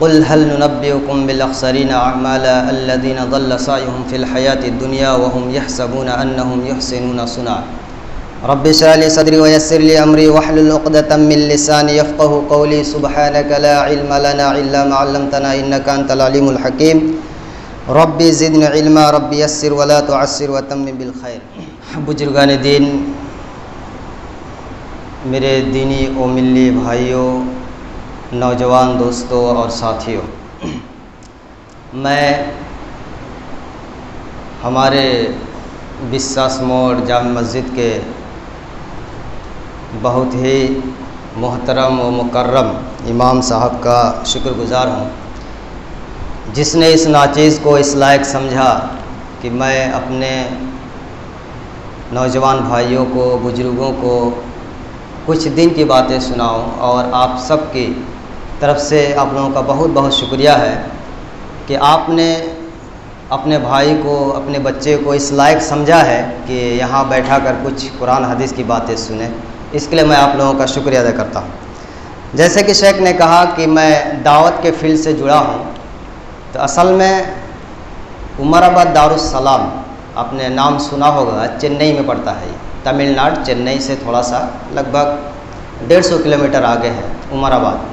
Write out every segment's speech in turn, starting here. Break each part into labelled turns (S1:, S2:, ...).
S1: قل هل ننبئكم بالاخسرين اعمالا الذين ضل سعيهم في الحياة الدنيا وهم يحسبون انهم يحسنون صنعا رب اشرح لي صدري ويسر لي امري واحلل عقدة من لساني يفقهوا قولي سبحانك لا علم لنا الا ما علمتنا انك انت العليم الحكيم رب زدني علما رب يسر ولا تعسر وتمم بالخير. بزرگان دین، میرے دینی و ملی بھائیوں، نوجوان دوستوں اور ساتھیوں، میں ہمارے بساس موڑ جامع مسجد کے بہت ہی محترم و مکرم امام صاحب کا شکر گزار ہوں، جس نے اس ناچیز کو اس لائق سمجھا کہ میں اپنے نوجوان بھائیوں کو، بزرگوں کو کچھ دن کی باتیں سناؤں، اور آپ سب کی طرف سے آپ لوگوں کا بہت بہت شکریہ ہے کہ آپ نے اپنے بھائی کو، اپنے بچے کو اس لائق سمجھا ہے کہ یہاں بیٹھا کر کچھ قرآن حدیث کی باتیں سنیں. اس کے لیے میں آپ لوگوں کا شکریہ ادا کرتا ہوں. جیسے کہ شیخ نے کہا کہ میں دعوت کے فیلڈ سے جڑا ہوں، تو اصل میں عمر آباد دارالسلام، آپ نے نام سنا ہوگا، چنئی میں پڑتا ہے. تمل ناڈو، چنئی سے تھوڑا سا لگ بھگ 150 کلومیٹر آگے ہے عمر آباد.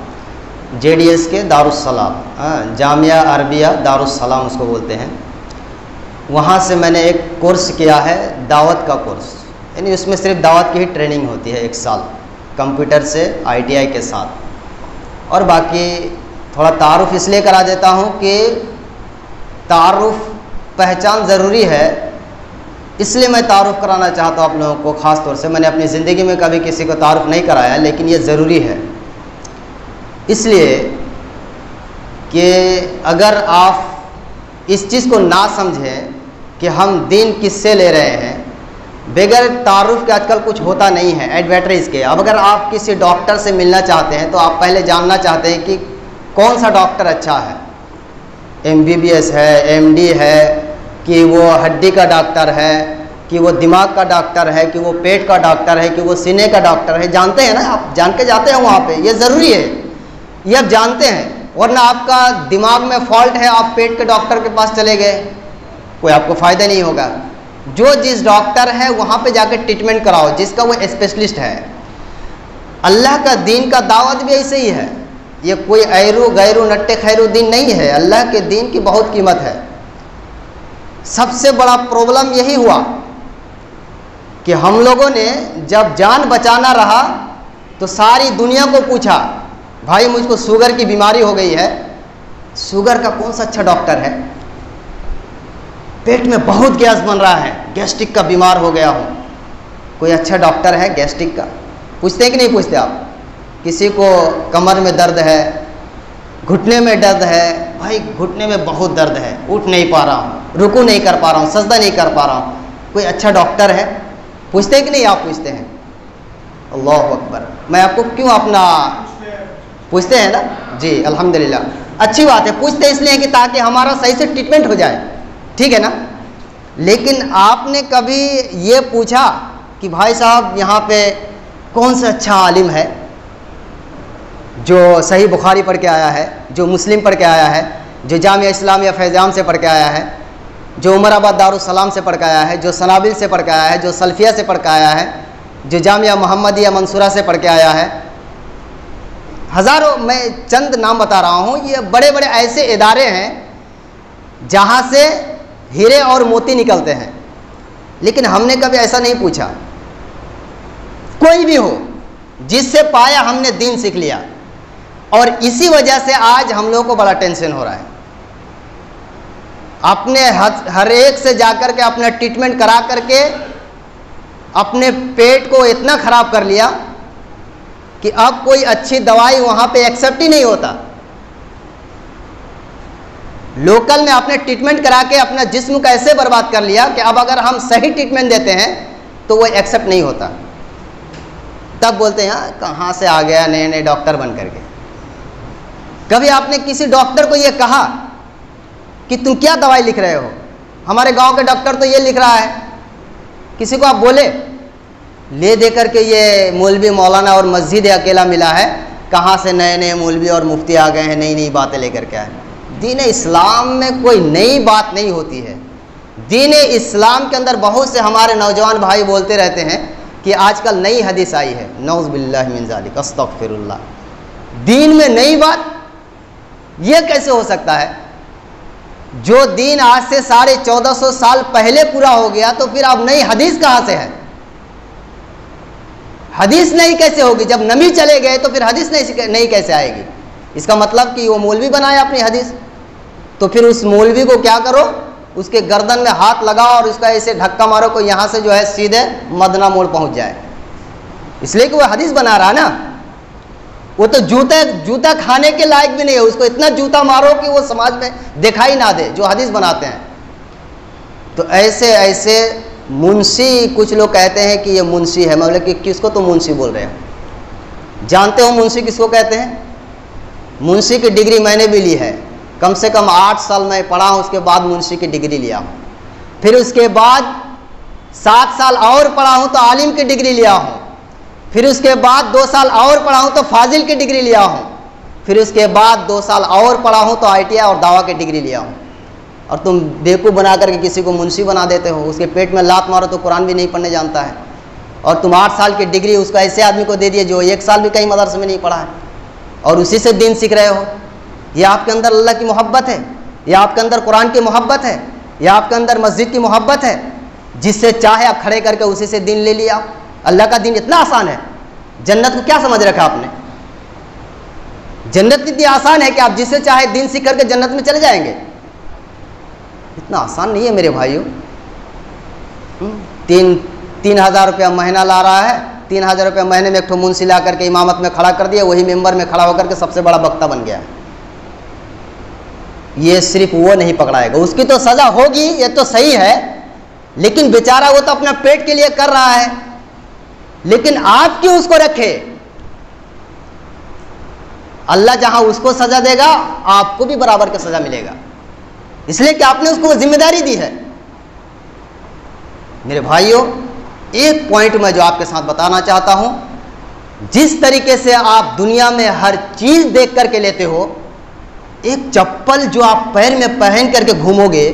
S1: جے ڈی ایس کے دارالسلام، جامعہ عربیہ دارالسلام اس کو بولتے ہیں. وہاں سے میں نے ایک کورس کیا ہے، دعوت کا کورس، یعنی اس میں صرف دعوت کی ہی ٹریننگ ہوتی ہے 1 سال، کمپیوٹر سے ITI کے ساتھ. اور باقی تھوڑا تعارف اس لیے کرا دیتا ہوں کہ تعارف پہچان ضروری ہے، اس لیے میں تعارف کرانا چاہتا ہوں آپ لوگوں کو. خاص طور سے میں نے اپنی زندگی میں کبھی کسی کو تعارف نہیں کرایا، لیکن یہ ضروری ہے، اس لیے کہ اگر آپ اس چیز کو نہ سمجھیں کہ ہم دین کس سے لے رہے ہیں، بغیر تعارف کے آج کل کچھ ہوتا نہیں ہے، ایڈورٹائز کے. اب اگر آپ کسی ڈاکٹر سے ملنا چاہتے ہیں تو آپ پہلے جاننا چاہتے ہیں کہ کون سا ڈاکٹر اچھا ہے، MBBS ہے، MD ہے، کہ وہ ہڈی کا ڈاکٹر ہے، کہ وہ دماغ کا ڈاکٹر ہے، کہ وہ پیٹ کا ڈاکٹر ہے، کہ وہ سینے کا ڈاکٹر ہے. جانتے ہیں نا، آپ جان کے جاتے ہیں وہاں پہ، یہ ضروری ہے، یہ آپ جانتے ہیں. ورنہ آپ کا دماغ میں فالٹ ہے، آپ پیٹ کے ڈاکٹر کے پاس چلے گئے، کوئی آپ کو فائدہ نہیں ہوگا. جو جس ڈاکٹر ہے وہاں پہ جا کے ٹریٹمنٹ کراؤ، جس کا وہ اسپیشلسٹ ہے. اللہ کا دین کا دعوت بھی ایسے ہی ہے، یہ کوئی ایرو غیرو نٹے خیرو دین نہیں ہے. اللہ کے دین کی بہت قیمت ہے. سب سے بڑا پرابلم یہی ہوا کہ ہم لوگوں نے جب جان بچانا رہا تو ساری دنیا کو پوچھا، بھائی مجھ کو شوگر کی بیماری ہو گئی ہے، شوگر کا کون سا اچھا ڈاکٹر ہے؟ پیٹ میں بہت گیس بن رہا ہے، گیسٹرک کا بیمار ہو گیا ہوں، کوئی اچھا ڈاکٹر ہے گیسٹرک کا؟ پوچھتے ہیں کہ نہیں پوچھتے آپ؟ کسی کو کمر میں درد ہے، گھٹنے میں درد ہے، بھائی گھٹنے میں بہت درد ہے، اٹھ نہیں پا رہا ہوں، رکوع نہیں کر پا رہا ہوں، سجدہ نہیں کر پا رہا ہوں، کوئی اچھا ڈاکٹر ہے؟ پوچھتے ہیں کہ نہیں آپ پوچھتے ہیں؟ اللہ اکبر. میں آپ کو کیوں اپنا پوچھتے ہیں نا جی، الحمدللہ اچھی بات ہے. پوچھتے اس لیے کہ تاکہ ہمارا صحیح سے ٹریٹمنٹ ہو جائے، ٹھیک ہے نا. لیکن آپ نے کبھی یہ پوچھا کہ بھائی صاحب یہاں پہ کون سا اچھا عالم ہے جو صحیح بخاری پڑھ کے آیا ہے، جو مسلم پڑھ کے آیا ہے، جو جامعہ اسلامیہ فیض عام سے پڑھ کے آیا ہے، جو عمر آباد دارالسلام سے پڑھ کے آیا ہے، جو سنابل سے پڑھ کے آیا ہے، جو سلفیہ سے پڑھ کے آیا ہے، جو جامعہ محمدیہ منصورہ سے پڑھ کے آیا ہے؟ ہزاروں، میں چند نام بتا رہا ہوں. یہ بڑے بڑے ایسے ادارے ہیں جہاں سے ہیرے اور موتی نکلتے ہیں. لیکن ہم نے کبھی ایسا نہیں پوچھا. کوئی بھی ہو، جس سے پایا ہم نے دین سیکھ لیا، اور اسی وجہ سے آج ہم لوگوں کو بڑا ٹینشن ہو رہا ہے. اپنے ہر ایک سے جا کر کے اپنا ٹریٹمنٹ کرا کر کے اپنے پیٹ کو اتنا خراب کر لیا کہ اب کوئی اچھی دوائی وہاں پہ ایکسیپٹ ہی نہیں ہوتا. لوکل میں اپنے ٹریٹمنٹ کرا کے اپنا جسم کا ایسے برباد کر لیا کہ اب اگر ہم صحیح ٹریٹمنٹ دیتے ہیں تو وہ ایکسیپٹ نہیں ہوتا. تب بولتے ہیں کہاں سے آ گیا نئے نئے ڈاکٹر بن کر کے. کبھی آپ نے کسی ڈاکٹر کو یہ کہا کہ تم کیا دوائی لکھ رہے ہو؟ ہمارے گاؤں کے ڈاکٹر تو یہ لکھ رہا ہے. کسی کو آپ بولے لے دے کر کے یہ مولوی مولانا اور مسجد اکیلا ملا ہے، کہاں سے نئے نئے مولوی اور مفتی آ گئے ہیں نئی نئی باتیں لے کر کے آئے. دین اسلام میں کوئی نئی بات نہیں ہوتی ہے. دین اسلام کے اندر بہت سے ہمارے نوجوان بھائی بولتے رہتے ہیں کہ آج کل نئی حدیث آئی ہے. نعوذ باللہ من ذالک، استغفر اللہ. دین میں نئی بات یہ کیسے ہو سکتا ہے؟ جو دین آج سے 1450 سال پہلے پورا ہو گیا تو پھر اب نئی حدیث کہاں سے ہے؟ حدیث نئی کیسے ہوگی؟ جب نبی چلے گئے تو پھر حدیث نئی کیسے آئے گی؟ اس کا مطلب کہ وہ مولوی بنایا اپنی حدیث. تو پھر اس مولوی کو کیا کرو، اس کے گردن میں ہاتھ لگاؤ اور اس کا ایسے دھکا مارو کہ یہاں سے جو ہے سیدھے مدینہ موڑ پہنچ جائے. اس لیے کہ وہ حدیث بنا رہا نا. وہ تو جوتا کھانے کے لائق بھی نہیں ہے. اس کو اتنا جوتا مارو کہ وہ سماج میں دکھائی نہ دے جو حدیث بناتے ہیں. تو ایسے منشی، کچھ لوگ کہتے ہیں کہ یہ منشی ہے. مطلب کہ کس کو تو منشی بول رہے ہیں؟ جانتے ہو منشی کس کو کہتے ہیں؟ منشی کی ڈگری میں نے بھی لی ہے. کم سے کم 8 سال میں پڑھا ہوں، اس کے بعد منشی کی ڈگری لیا ہوں. پھر اس کے بعد 7 سال اور پڑھا ہوں تو عالم کی ڈگری لیا ہوں. پھر اس کے بعد 2 سال اور پڑھا ہوں تو فاضل کی ڈگری لیا ہوں. پھر اس کے بعد 2 سال اور پڑھا ہوں تو ITI اور دعویٰ کی ڈگری لیا ہوں. اور تم بیوقوف بنا کر کے کسی کو منشی بنا دیتے ہو. اس کے پیٹ میں لات مارو تو قرآن بھی نہیں پڑھنے جانتا ہے. اور تم 8 سال کی ڈگری اس کو ایسے آدمی کو دے دیے جو 1 سال بھی کہیں مدرسے میں نہیں پڑھا ہے اور اسی سے دین سیکھ رہے ہو. یہ آپ کے اندر اللہ کی محبت ہے؟ یہ آپ کے اندر قرآن کی محبت ہے؟ یہ آپ کے اندر مسجد کی محبت ہے؟ جس سے چاہے آپ کھڑے کر کے اسی سے دین لے لیا. اللہ کا دین اتنا آسان ہے. جنت کو کیا سمجھ رکھا آپ نے؟ جنت اتنی آسان ہے کہ آپ جس سے چاہے دین سیکھ کر کے جنت میں چلے جائیں گے. اتنا آسان نہیں ہے میرے بھائیوں. 3,000 روپیہ مہینہ لا رہا ہے. 3,000 روپیہ مہینے میں ایک منشی لا کر کے امامت میں کھڑا کر دیا. وہی ممبر میں کھڑا ہو کر کے سب سے بڑا بکتا بن گیا. یہ صرف وہ نہیں پکڑائے گا. اس کی تو سزا ہوگی، یہ تو صحیح ہے، لیکن بیچارہ وہ تو اپنا پیٹ کے لیے کر رہا ہے. لیکن آپ کیوں اس کو رکھے؟ اللہ جہاں اس کو سزا دے گا آپ کو بھی برابر کا سزا ملے گا، اس لیے کہ آپ نے اس کو ذمہ داری دی ہے. میرے بھائیوں، ایک پوائنٹ میں جو آپ کے ساتھ بتانا چاہتا ہوں، جس طریقے سے آپ دنیا میں ہر چیز دیکھ کر کے لیتے ہو، ایک چپل جو آپ پیر میں پہن کر کے گھومو گے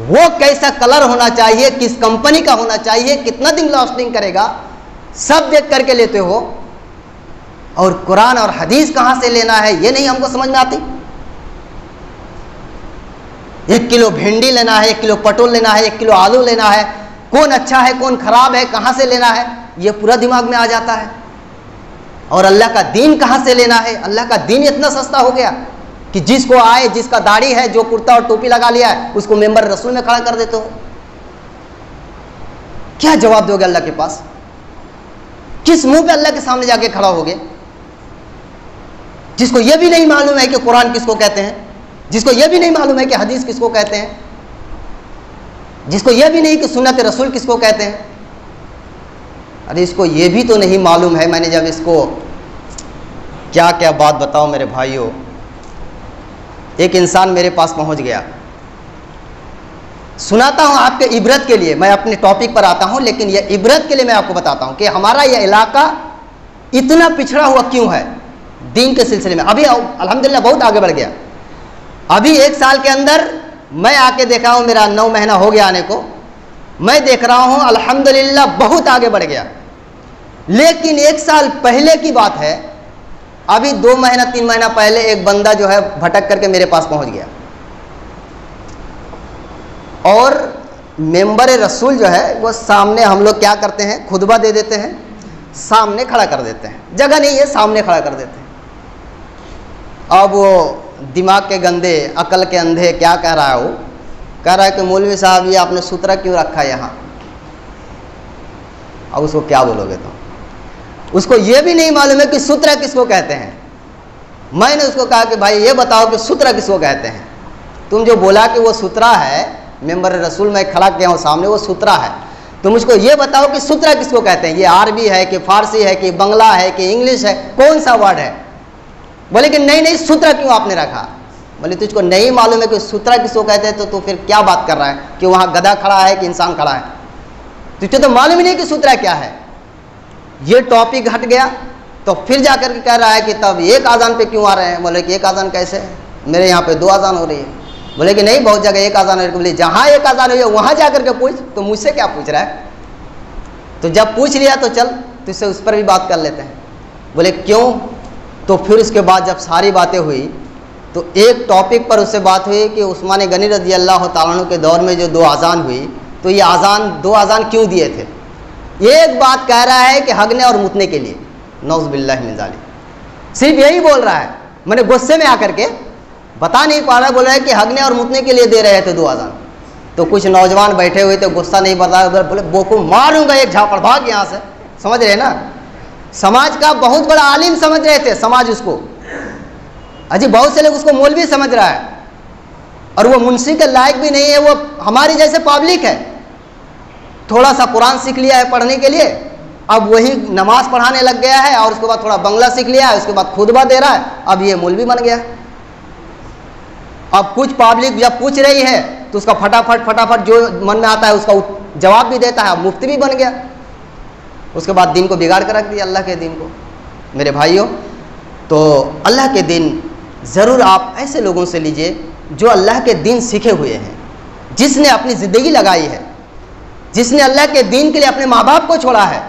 S1: وہ کیسا کلر ہونا چاہیے، کس کمپنی کا ہونا چاہیے، کتنا دن لاسٹنگ کرے گا، سب دیکھ کر کے لیتے ہو. اور قرآن اور حدیث کہاں سے لینا ہے یہ نہیں ہم کو سمجھ میں آتی. 1 کلو بھنڈی لینا ہے، 1 کلو پٹول لینا ہے، 1 کلو آلو لینا ہے، کون اچھا ہے کون خراب ہے، کہاں سے لینا ہے، یہ پورا دماغ میں آ جاتا ہے. اور اللہ کا دین کہاں سے لینا ہے؟ اللہ کا دین اتنا سستا ہو گیا کہ جس کو آئے، جس کا داڑھی ہے، جو کرتا اور ٹوپی لگا لیا ہے، اس کو ممبر رسول میں کھڑا کر دیتے ہو. کیا جواب دو گے اللہ کے پاس؟ کس منہ پہ اللہ کے سامنے جا کے کھڑا ہوگے؟ جس کو یہ بھی نہیں معلوم ہے کہ قرآن کس کو کہتے ہیں، جس کو یہ بھی نہیں معلوم ہے کہ حدیث کس کو کہتے ہیں، جس کو یہ بھی نہیں کہ سنت رسول کس کو کہتے ہیں. ارے اس کو یہ بھی تو نہیں معلوم ہے. میں نے جب اس کو کیا کیا بات بتاؤ میرے بھائیوں. ایک انسان میرے پاس پہنچ گیا. سناتا ہوں آپ کے عبرت کے لیے، میں اپنے ٹاپک پر آتا ہوں لیکن یہ عبرت کے لیے میں آپ کو بتاتا ہوں کہ ہمارا یہ علاقہ اتنا پچھڑا ہوا کیوں ہے دین کے سلسلے میں. ابھی الحمدللہ بہت آگے بڑھ گیا. ابھی 1 سال کے اندر میں آ کے دیکھا ہوں، میرا 9 مہینہ ہو گیا آنے کو، میں دیکھ رہا ہوں الحمدللہ بہت آگے بڑھ گیا. لیکن 1 سال پہلے کی بات ہے، ابھی 2 مہینہ 3 مہینہ پہلے ایک بندہ جو ہے بھٹک کر کے میرے پاس پہنچ گیا اور ممبر رسول جو ہے وہ سامنے ہم لوگ کیا کرتے ہیں، خطبہ دے دیتے ہیں، سامنے کھڑا کر دیتے ہیں، جگہ نہیں ہے سامنے کھڑا کر دیتے ہیں. اب وہ دماغ کے گندے، عقل کے اندھے کیا کہہ رہا ہے، وہ کہہ رہا ہے کہ مولوی صاحب یہ آپ نے سترہ کیوں رکھا ہے یہاں. اب اس کو کیا بولو گے؟ تو اس کو یہ بھی نہیں معلوم ہے کہ سترہ کس کو کہتے ہیں. میں نے اس کو کہا کہ بھائی یہ بتاؤ کہ سترہ کس کو کہتے ہیں. تم جو بولا کہ وہ سترہ ہے، ممبر رسول میں کھڑا کیا ہوں سامنے، وہ سترہ ہے، تو مجھ کو یہ بتاؤ کہ سترہ کس کو کہتے ہیں. یہ عربی ہے کہ فارسی ہے کہ بنگلہ ہے کہ انگلش ہے، کون سا ورڈ ہے؟ بولے کہ نہیں سترہ کیوں آپ نے رکھا. بولے تجھ کو نہیں معلوم ہے کہ سترہ کس کو کہتے ہیں تو پھر کیا بات کر رہا ہے کہ وہاں گدھا کھڑا ہے کہ انسان کھڑا ہے. تجھے تو معلوم ہی نہیں کہ سترہ کیا ہے. یہ ٹاپک ہٹ گیا. تو پھر جا کر کے کہہ رہا ہے کہ تب ایک اذان پہ کیوں آ رہے ہیں؟ بولے کہ ایک اذان کیسے ہے، میرے یہاں پہ 2 اذان ہو رہی ہے۔ بولے کہ نہیں، بہت جگہ ایک اذان ہو رہی ہے۔ بولے جہاں ایک اذان ہوئی ہے وہاں جا کر کے پوچھ، تو مجھ سے کیا پوچھ رہا ہے؟ تو جب پوچھ لیا تو چل تو اس سے اس پر بھی بات کر لیتے ہیں۔ بولے کیوں؟ تو پھر اس کے بعد جب ساری باتیں ہوئی تو ایک ٹاپک پر اس سے بات ہوئی کہ عثمان غنی رضی اللہ تعالیٰ عنہ کے دور میں جو 2 اذان ہوئی تو یہ اذان 2 اذان کیوں دیے تھے؟ ایک بات کہہ رہا ہے کہ ہگنے اور متنے کے لیے، نعوذ باللہ من ذالک، صرف یہی بول رہا ہے۔ میں نے غصے میں آ کر کے بتا نہیں پا رہا، بول رہا ہے کہ ہگنے اور متنے کے لیے دے رہے تھے 2 اذان۔ تو کچھ نوجوان بیٹھے ہوئے تھے، غصہ نہیں بتا، بولے بوکو ماروں گا ایک جھاپڑ، بھاگ یہاں سے۔ سمجھ رہے نا، سماج کا بہت بڑا عالم سمجھ رہے تھے سماج اس کو، اجی بہت سے لوگ اس کو مولوی سمجھ رہا ہے، اور وہ منشی کے لائق بھی نہیں ہے، وہ ہماری جیسے پبلک ہے، تھوڑا سا قرآن سیکھ لیا ہے پڑھنے کے لیے، اب وہی نماز پڑھانے لگ گیا ہے، اور اس کے بعد تھوڑا بنگلہ سیکھ لیا ہے، اس کے بعد خطبہ دے رہا ہے، اب یہ مولوی بن گیا۔ اب کچھ پبلک جب پوچھ رہی ہے تو اس کا فٹافٹ جو من میں آتا ہے اس کا جواب بھی دیتا ہے، اب مفتی بھی بن گیا۔ اس کے بعد دین کو بگاڑ کر رکھ دیا، اللہ کے دین کو۔ میرے بھائیوں، تو اللہ کے دین ضرور آپ ایسے لوگوں سے لیجئے جو اللہ کے دین سیکھے ہوئے ہیں، جس نے اپنی زندگی لگائی ہے، جس نے اللہ کے دین کے لیے اپنے ماں باپ کو چھوڑا ہے،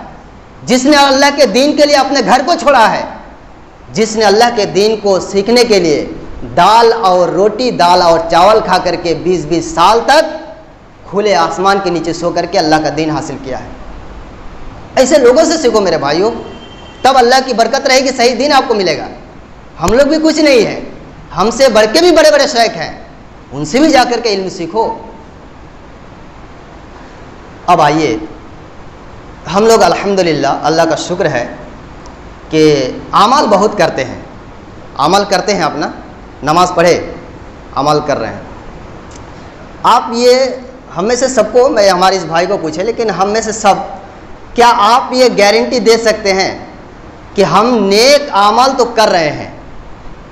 S1: جس نے اللہ کے دین کے لیے اپنے گھر کو چھوڑا ہے، جس نے اللہ کے دین کو سیکھنے کے لیے دال اور روٹی، دال اور چاول کھا کر کے 20-20 سال تک کھلے آسمان کے نیچے سو کر کے اللہ کا دین حاصل کیا ہے۔ ایسے لوگوں سے سیکھو میرے بھائیوں، تب اللہ کی برکت رہے گی، صحیح دین آپ کو ملے گا۔ ہم لوگ بھی کچھ نہیں ہے، ہم سے بڑھ کے بھی بڑے بڑے شیخ ہیں، ان سے بھی جا کر کے علم سیکھو۔ اب آئیے، ہم لوگ الحمدللہ اللہ کا شکر ہے کہ اعمال بہت کرتے ہیں، عمل کرتے ہیں، اپنا نماز پڑھے عمل کر رہے ہیں۔ آپ یہ ہم میں سے سب کو، میں ہمارے اس بھائی کو پوچھے، لیکن ہم میں سے سب، کیا آپ یہ گارنٹی دے سکتے ہیں کہ ہم نیک اعمال تو کر رہے ہیں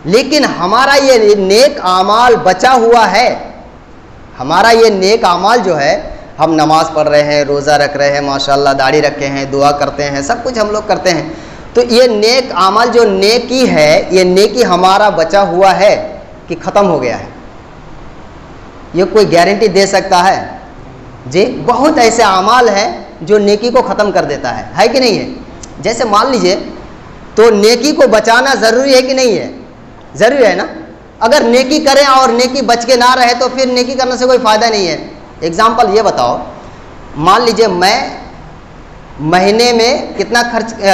S1: لیکن ہمارا یہ نیک اعمال بچا ہوا ہے؟ ہمارا یہ نیک اعمال جو ہے، ہم نماز پڑھ رہے ہیں، روزہ رکھ رہے ہیں، ماشاءاللہ داڑھی رکھے ہیں، دعا کرتے ہیں، سب کچھ ہم لوگ کرتے ہیں، تو یہ نیک اعمال جو نیکی ہے، یہ نیکی ہمارا بچا ہوا ہے کہ ختم ہو گیا ہے؟ یہ کوئی گارنٹی دے سکتا ہے؟ جی، بہت ایسے اعمال ہیں جو نیکی کو ختم کر دیتا ہے کہ نہیں ہے؟ جیسے مان لیجئے، تو نیکی کو بچانا ضروری ہے کہ نہیں ہے؟ ضروری ہے نا۔ اگر نیکی کریں اور نیکی بچ کے نہ رہے تو پھر نیکی کرنے سے کوئی فائدہ نہیں ہے۔ اگزامپل یہ بتاؤ، مان لیجئے میں مہینے میں کتنا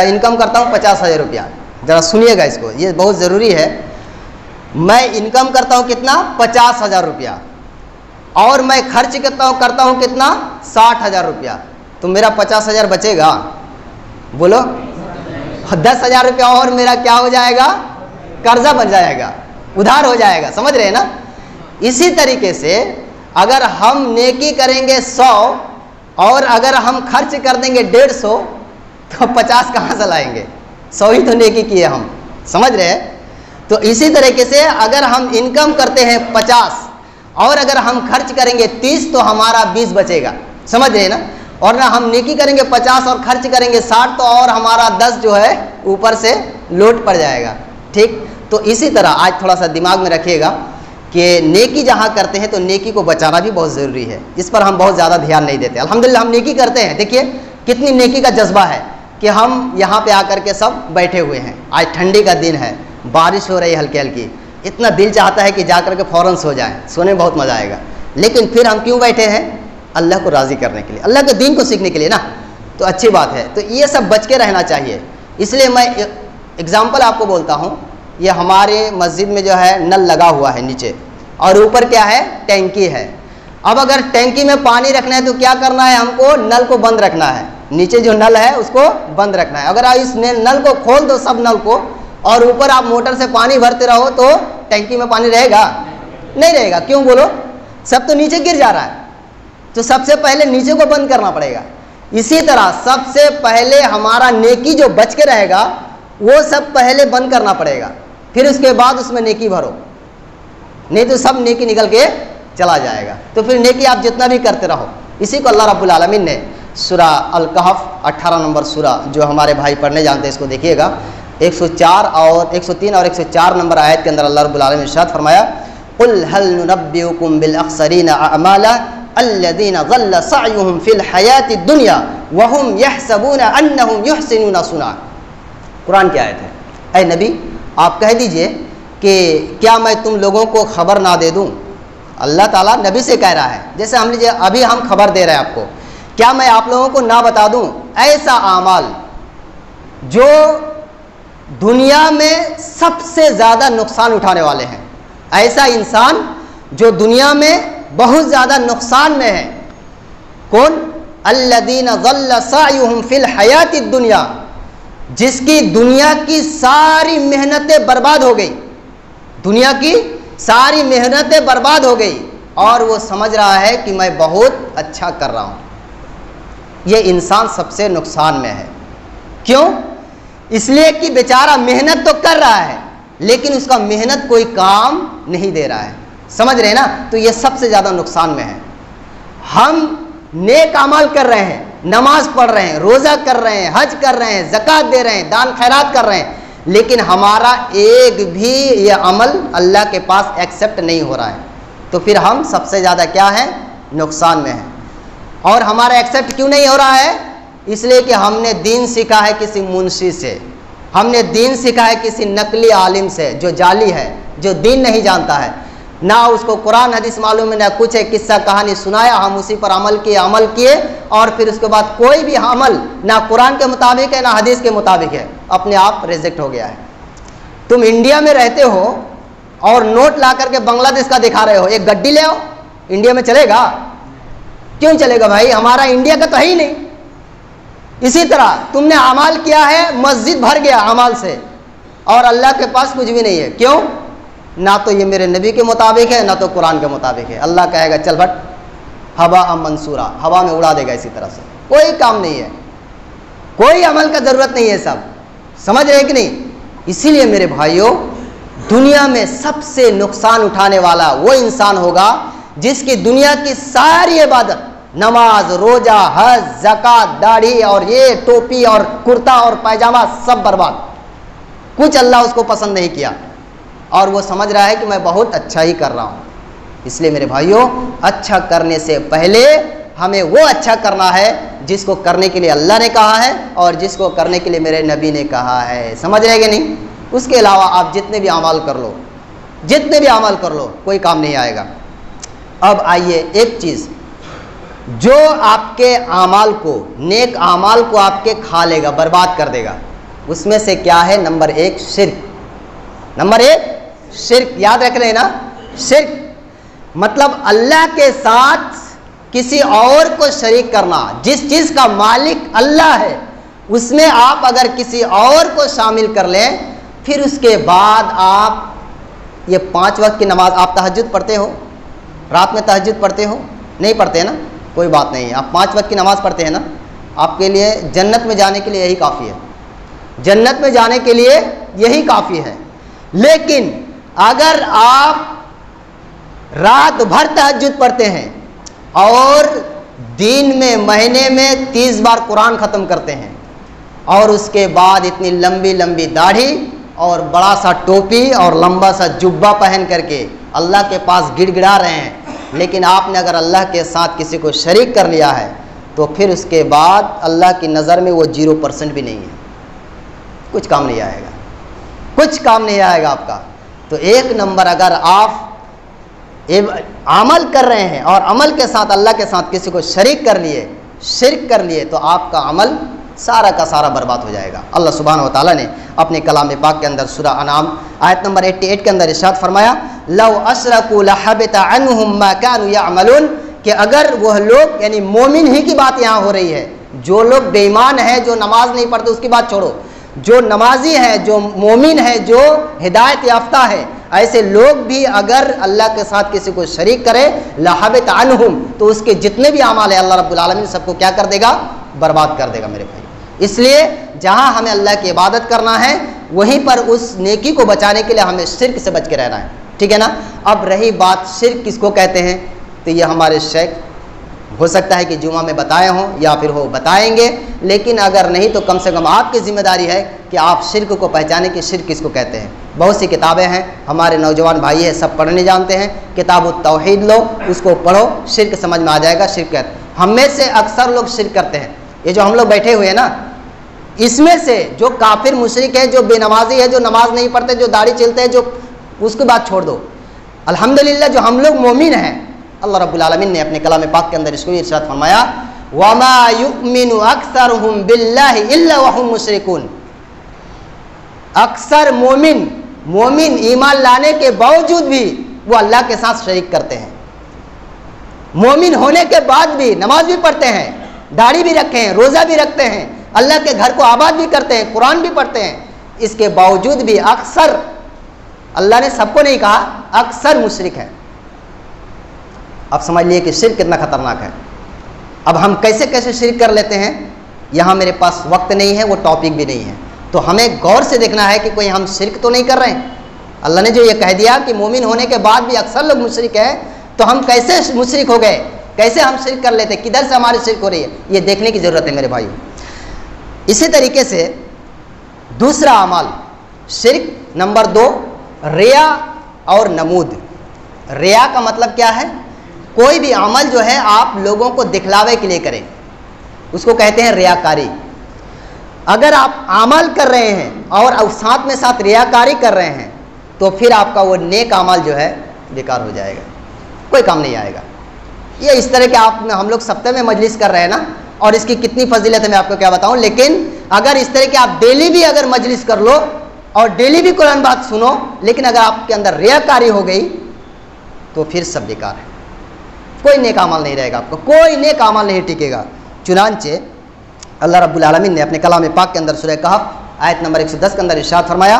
S1: انکم کرتا ہوں؟ 50,000 روپیہ۔ ذرا سنیے گا اس کو، یہ بہت ضروری ہے۔ میں انکم کرتا ہوں کتنا؟ 50,000 روپیہ، اور میں خرچ کرتا ہوں کتنا؟ 60,000 روپیہ۔ تو میرا 50,000 بچے گا؟ بولو، 10,000 روپیہ اور میرا کیا ہو جائے گا؟ قرضہ بن جائے گا، ادھار ہو جائے گا۔ سمجھ رہے ہیں نا؟ اسی طریقے سے اگر ہم نیکی کریں گے 100 اور اگر ہم خرچ کر دیں گے 150 تو 50 کہاں سے لائیں گے؟ 100 ہی تو نیکی کیے ہم۔ سمجھ رہے ہیں؟ تو اسی طریقے سے اگر ہم انکم کرتے ہیں 50 اور اگر ہم خرچ کریں گے 30 تو ہمارا 20 بچے گا۔ سمجھ رہے ہیں نا؟ اور نہ ہم نیکی کریں گے 50 اور خرچ کریں گے 60 تو اور ہمارا 10 جو ہے اوپر سے لوٹ پڑ جائے گا۔ ٹھیک؟ تو اسی طرح آج تھوڑا سا دماغ میں رکھیے گا کہ نیکی جہاں کرتے ہیں تو نیکی کو بچانا بھی بہت ضروری ہے، اس پر ہم بہت زیادہ دھیان نہیں دیتے۔ الحمدللہ ہم نیکی کرتے ہیں، دیکھیے کتنی نیکی کا جذبہ ہے کہ ہم یہاں پہ آ کر کے سب بیٹھے ہوئے ہیں۔ آج ٹھنڈی کا دن ہے، بارش ہو رہی ہے ہلکی ہلکی، اتنا دل چاہتا ہے کہ جا کر کے فوراً سو جائیں، سونے میں بہت مزہ آئے گا، لیکن پھر ہم کیوں بیٹھے ہیں؟ اللہ کو راضی کرنے کے لیے، اللہ کے دین کو سیکھنے کے لیے نا۔ تو اچھی بات ہے، تو یہ سب بچ کے رہنا چاہیے۔ اس لیے میں اگزامپل آپ کو بولتا ہوں، یہ ہمارے مسجد میں جو ہے نل لگا ہوا ہے نیچے، اور اوپر کیا ہے؟ ٹینکی ہے۔ اب اگر ٹینکی میں پانی رکھنا ہے تو کیا کرنا ہے؟ ہم کو نل کو بند رکھنا ہے، نیچے جو نل ہے اس کو بند رکھنا ہے۔ اگر آپ اس نل کو کھول دو سب نل کو اور اوپر آپ موٹر سے پانی بھرتے رہو تو ٹینکی میں پانی رہے گا؟ نہیں رہے گا۔ کیوں بولو؟ سب تو نیچے گر جا رہا ہے، تو سب سے پہلے نیچے کو بند کرنا پڑے گا۔ اسی طرح سب سے پہلے ہمارا نیکی جو بچ کے رہے گا وہ سب پہلے بند کرنا پڑے گا، پھر اس کے بعد اس میں نیکی بھرو، نہیں تو سب نیکی نکل کے چلا جائے گا۔ تو پھر نیکی آپ جتنا بھی کرتے رہو۔ اسی کو اللہ رب العالمین نے سورہ الکہف 18 نمبر سورہ، جو ہمارے بھائی پڑھنے جانتے ہیں اس کو دیکھیے گا، 104 اور 103 اور 104 نمبر آیت کے اندر اللہ رب العالمین نے ارشاد فرمایا قل هل ننبئكم بالاخسرین اعمالا الذين ضل سعيهم في الحياة الدنيا وهم يحسبون انهم يحسنون صنعا. قرآن کی آیت ہے. اے نبی آپ کہہ دیجئے کہ کیا میں تم لوگوں کو خبر نہ دے دوں. اللہ تعالیٰ نبی سے کہہ رہا ہے جیسے ابھی ہم خبر دے رہے ہیں آپ کو, کیا میں آپ لوگوں کو نہ بتا دوں ایسا اعمال جو دنیا میں سب سے زیادہ نقصان اٹھانے والے ہیں, ایسا انسان جو دنیا میں بہت زیادہ نقصان میں ہے. کون؟ الذین ضل سعیہم فی الحیات الدنیا, جس کی دنیا کی ساری محنتیں برباد ہو گئی, دنیا کی ساری محنتیں برباد ہو گئی اور وہ سمجھ رہا ہے کہ میں بہت اچھا کر رہا ہوں. یہ انسان سب سے نقصان میں ہے. کیوں؟ اس لیے کہ بیچارہ محنت تو کر رہا ہے لیکن اس کا محنت کوئی کام نہیں دے رہا ہے. سمجھ رہے نا؟ تو یہ سب سے زیادہ نقصان میں ہے. ہم نیک اعمال کر رہے ہیں, نماز پڑھ رہے ہیں, روزہ کر رہے ہیں, حج کر رہے ہیں, زکوٰۃ دے رہے ہیں, دان خیرات کر رہے ہیں, لیکن ہمارا ایک بھی یہ عمل اللہ کے پاس ایکسیپٹ نہیں ہو رہا ہے. تو پھر ہم سب سے زیادہ کیا ہیں؟ نقصان میں ہیں. اور ہمارا ایکسیپٹ کیوں نہیں ہو رہا ہے؟ اس لیے کہ ہم نے دین سیکھا ہے کسی منشی سے, ہم نے دین سیکھا ہے کسی نقلی عالم سے جو جعلی ہے, جو دین نہیں جانتا ہے, نہ اس کو قرآن حدیث معلوم ہے, نہ کچھ ہے, قصہ کہانی سنایا, ہم اسی پر عمل کیے اور پھر اس کے بعد کوئی بھی عمل نہ قرآن کے مطابق ہے نہ حدیث کے مطابق ہے, اپنے آپ ریجیکٹ ہو گیا ہے. تم انڈیا میں رہتے ہو اور نوٹ لا کر کے بنگلہ دیش کا دکھا رہے ہو, ایک گڈی لے آؤ, انڈیا میں چلے گا؟ کیوں چلے گا بھائی؟ ہمارا انڈیا کا تو ہے ہی نہیں. اسی طرح تم نے اعمال کیا ہے, مسجد بھر گیا اعمال سے اور اللہ کے پاس کچھ بھی نہیں ہے. کیوں؟ نہ تو یہ میرے نبی کے مطابق ہے نہ تو قرآن کے مطابق ہے. اللہ کہے گا چل بٹ ہوا منصورہ, ہوا میں اڑا دے گا. اسی طرح سے کوئی کام نہیں ہے, کوئی عمل کا ضرورت نہیں ہے. سب سمجھ رہے کہ نہیں؟ اسی لیے میرے بھائیوں, دنیا میں سب سے نقصان اٹھانے والا وہ انسان ہوگا جس کی دنیا کی ساری عبادت, نماز, روزہ, حج, زکوٰۃ, داڑھی اور یہ ٹوپی اور کرتا اور پائجامہ سب برباد, کچھ اللہ اس کو پسند نہیں کیا اور وہ سمجھ رہا ہے کہ میں بہت اچھا ہی کر رہا ہوں. اس لیے میرے بھائیوں, اچھا کرنے سے پہلے ہمیں وہ اچھا کرنا ہے جس کو کرنے کے لیے اللہ نے کہا ہے اور جس کو کرنے کے لیے میرے نبی نے کہا ہے. سمجھ رہے کہ نہیں؟ اس کے علاوہ آپ جتنے بھی اعمال کر لو, جتنے بھی اعمال کر لو, کوئی کام نہیں آئے گا. اب آئیے ایک چیز جو آپ کے اعمال کو, نیک اعمال کو آپ کے کھا لے گا, برباد کر دے گا, اس میں سے کیا ہے؟ نمبر 1 شرک. نمبر 1 شرک. یاد رکھ رہے ہیں نا؟ شرک مطلب اللہ کے ساتھ کسی اور کو شریک کرنا. جس چیز کا مالک اللہ ہے اس میں آپ اگر کسی اور کو شامل کر لیں, پھر اس کے بعد آپ یہ 5 وقت کی نماز, آپ تہجد پڑھتے ہو, رات میں تہجد پڑھتے ہو؟ نہیں پڑھتے نا؟ کوئی بات نہیں ہے, آپ 5 وقت کی نماز پڑھتے ہیں نا, آپ کے لیے جنت میں جانے کے لیے یہی کافی ہے. جنت میں جانے کے لیے یہی کافی ہے. لیکن اگر آپ رات بھر تہجد پڑھتے ہیں اور دن میں, مہینے میں 30 بار قرآن ختم کرتے ہیں اور اس کے بعد اتنی لمبی لمبی داڑھی اور بڑا سا ٹوپی اور لمبا سا جبہ پہن کر کے اللہ کے پاس گڑ گڑا رہے ہیں, لیکن آپ نے اگر اللہ کے ساتھ کسی کو شریک کر لیا ہے تو پھر اس کے بعد اللہ کی نظر میں وہ 0% بھی نہیں ہے, کچھ کام نہیں آئے گا, کچھ کام نہیں آئے گا آپ کا. تو 1 نمبر اگر آپ عمل کر رہے ہیں اور عمل کے ساتھ اللہ کے ساتھ کسی کو شریک کر لیے, شرک کر لیے, تو آپ کا عمل سارا کا سارا برباد ہو جائے گا. اللہ سبحانہ و تعالیٰ نے اپنے کلام پاک کے اندر سورہ انعام آیت نمبر 88 کے اندر ارشاد فرمایا لو اشرکوا لحبط عنہم ما كانوا يعملون, کہ اگر وہ لوگ, یعنی مومن ہی کی بات یہاں ہو رہی ہے, جو لوگ بے ایمان ہیں, جو نماز نہیں پڑھتے, اس کی بات چھوڑو, جو نمازی ہے, جو مومن ہے, جو ہدایت یافتہ ہے, ایسے لوگ بھی اگر اللہ کے ساتھ کسی کو شریک کرے لحبط عنہم, تو اس کے جتنے بھی اعمال ہیں اللہ رب العالمین سب کو کیا کر دے گا؟ برباد کر دے گا میرے بھائی. اس لیے جہاں ہمیں اللہ کی عبادت کرنا ہے وہیں پر اس نیکی کو بچانے کے لیے ہمیں شرک سے بچ کے رہنا ہے. ٹھیک ہے نا؟ اب رہی بات شرک کس کو کہتے ہیں, تو یہ ہمارے شیخ ہو سکتا ہے کہ جمعہ میں بتائے ہوں یا پھر وہ بتائیں گے، لیکن اگر نہیں تو کم سے کم آپ کی ذمہ داری ہے کہ آپ شرک کو پہچانیں کہ شرک کس کو کہتے ہیں۔ بہت سی کتابیں ہیں، ہمارے نوجوان بھائی ہیں سب پڑھنے جانتے ہیں، کتاب التوحید لو، اس کو پڑھو، شرک سمجھ میں آ جائے گا۔ شرک ہم میں سے اکثر لوگ شرک کرتے ہیں، یہ جو ہم لوگ بیٹھے ہوئے ہیں نا، اس میں سے جو کافر مشرک ہے، جو بے نمازی ہے، جو نماز نہیں پڑھتے، جو داڑھی چلتے ہیں، جو اس کی بات چھوڑ دو، الحمدللہ جو ہم لوگ مومن ہیں، اللہ رب العالمین نے اپنے کلام پاک کے اندر اس کو ارشاد فرمایا وَمَا يُؤْمِنُ أَكْثَرُهُمْ بِاللَّهِ إِلَّا وَهُمْ مُشْرِكُونَ، اکثر مومن ایمان لانے کے باوجود بھی وہ اللہ کے ساتھ شریک کرتے ہیں، مومن ہونے کے بعد بھی نماز بھی پڑھتے ہیں، داڑھی بھی رکھتے ہیں، روزہ بھی رکھتے ہیں، اللہ کے گھر کو آباد بھی کرتے ہیں، قرآن بھی پڑھتے ہیں، اس کے باوجود بھی اکثر، اللہ نے سب کو نہیں کہا، اکثر مشرک ہیں۔ اب سمجھ لیے کہ شرک کتنا خطرناک ہے۔ اب ہم کیسے کیسے شرک کر لیتے ہیں، یہاں میرے پاس وقت نہیں ہے، وہ ٹاپک بھی نہیں ہے، تو ہمیں غور سے دیکھنا ہے کہ کوئی ہم شرک تو نہیں کر رہے ہیں۔ اللہ نے جو یہ کہہ دیا کہ مومن ہونے کے بعد بھی اکثر لوگ مشرک ہیں، تو ہم کیسے مشرک ہو گئے، کیسے ہم شرک کر لیتے، کدھر سے ہماری شرک ہو رہی ہے، یہ دیکھنے کی ضرورت ہے میرے بھائیو۔ اسی طریقے سے دوسرا اعمال شرک نمبر 2 ریا اور نمود۔ ریا کا مطلب کیا ہے؟ کوئی بھی عمل جو ہے آپ لوگوں کو دکھلاوے کے لیے کریں، اس کو کہتے ہیں ریاکاری۔ اگر آپ عمل کر رہے ہیں اور ساتھ میں ساتھ ریاکاری کر رہے ہیں تو پھر آپ کا وہ نیک عمل جو ہے بیکار ہو جائے گا، کوئی کام نہیں آئے گا۔ یہ اس طرح کہ ہم لوگ سبتے میں مجلس کر رہے ہیں نا، اور اس کی کتنی فضیلت ہے میں آپ کو کیا بتاؤں، لیکن اگر اس طرح کہ آپ ڈیلی بھی اگر مجلس کر لو اور ڈیلی بھی قرآن بات سنو، لیکن اگر آپ کے اندر ریاکاری ہو گئی تو پھر سب بیکار ہے، کوئی نیک عمل نہیں رہے گا، آپ کو کوئی نیک عمل نہیں ٹکے گا۔ چنانچہ اللہ رب العالمین نے اپنے کلام پاک کے اندر سورہ کہف آیت نمبر 110 کے اندر ارشاد فرمایا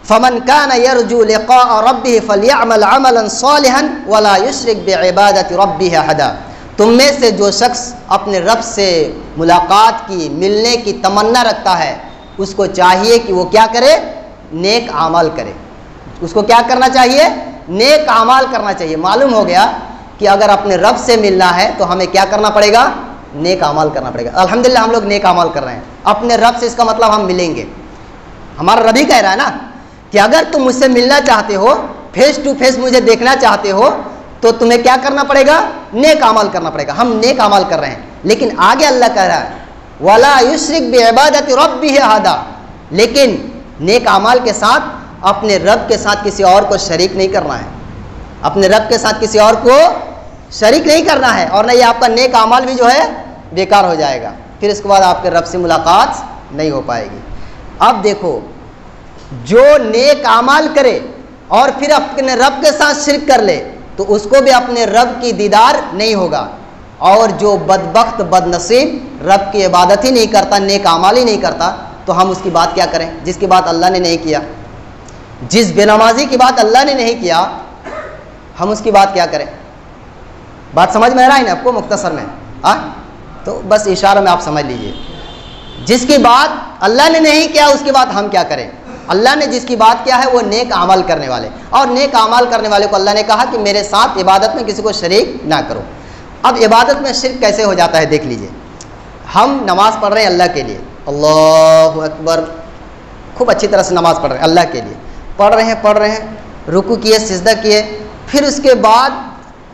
S1: فَمَنْ كَانَ يَرْجُو لِقَاءَ رَبِّهِ فَلْيَعْمَلْ عَمَلًا صَالِحًا وَلَا يُشْرِكْ بِعِبَادَةِ رَبِّهِ أَحَدًا، تم میں سے جو شخص اپنے رب سے ملاقات کی، ملنے کی تمنا رکھتا ہے، اس کو چاہیے کہ وہ کیا کرے، نیک اعمال کرے۔ اس کو کیا کرنا چاہیے؟ نیک اعمال کرنا چاہیے۔ معلوم ہو گیا کہ اگر اپنے رب سے ملنا ہے تو ہمیں کیا کرنا پڑے گا؟ نیک اعمال کرنا پڑے گا۔ الحمدللہ ہم لوگ نیک اعمال کر رہے ہیں اپنے رب سے، اس کا مطلب ہم ملیں گے۔ ہمارا رب ہی کہہ رہا ہے نا کہ اگر تم مجھ سے ملنا چاہتے ہو، فیس ٹو فیس مجھے دیکھنا چاہتے ہو، تو تمہیں کیا کرنا پڑے گا؟ نیک اعمال کرنا پڑے گا۔ ہم نیک اعمال کر رہے ہیں، لیکن آگے اللہ کہہ رہا ہے وَلَا يُشْرِكْ بِعِبَادَةِ رَبِّهِ أَحَدًا، لیکن نیک اعمال کے ساتھ اپنے رب کے ساتھ کسی اور کو شریک نہیں کرنا ہے، اپنے رب کے ساتھ کسی اور کو شریک نہیں کرنا ہے، اور نہ یہ آپ کا نیک اعمال بھی جو ہے بیکار ہو جائے گا، پھر اس کے بعد آپ کے رب سے ملاقات نہیں ہو پائے گی۔ اب دیکھو، جو نیک اعمال کرے اور پھر اپنے رب کے ساتھ شرک کر لے تو اس کو بھی اپنے رب کی دیدار نہیں ہوگا، اور جو بدبخت بد نصیب رب کی عبادت ہی نہیں کرتا، نیک اعمال ہی نہیں کرتا، تو ہم اس کی بات کیا کریں جس کی بات اللہ نے نہیں کیا، جس بے نمازی کی بات اللہ نے نہیں کیا، ہم اس کی بات کیا کریں؟ بات سمجھ میں آ رہا ہے نا آپ کو مختصر میں؟ تو بس اشارہ میں آپ سمجھ لیجئے، جس کی بات اللہ نے نہیں کیا اس کی بات ہم کیا کریں؟ اللہ نے جس کی بات کیا ہے وہ نیک اعمال کرنے والے، اور نیک اعمال کرنے والے کو اللہ نے کہا کہ میرے ساتھ عبادت میں کسی کو شریک نہ کرو۔ اب عبادت میں شرک کیسے ہو جاتا ہے دیکھ لیجئے۔ ہم نماز پڑھ رہے ہیں اللہ کے لیے، اللہ اکبر، خوب اچھی طرح سے نماز پڑھ رہے ہیں اللہ کے لیے، پڑھ رہے ہیں، رکوع کیے، سجدہ کیے، پھر اس کے بعد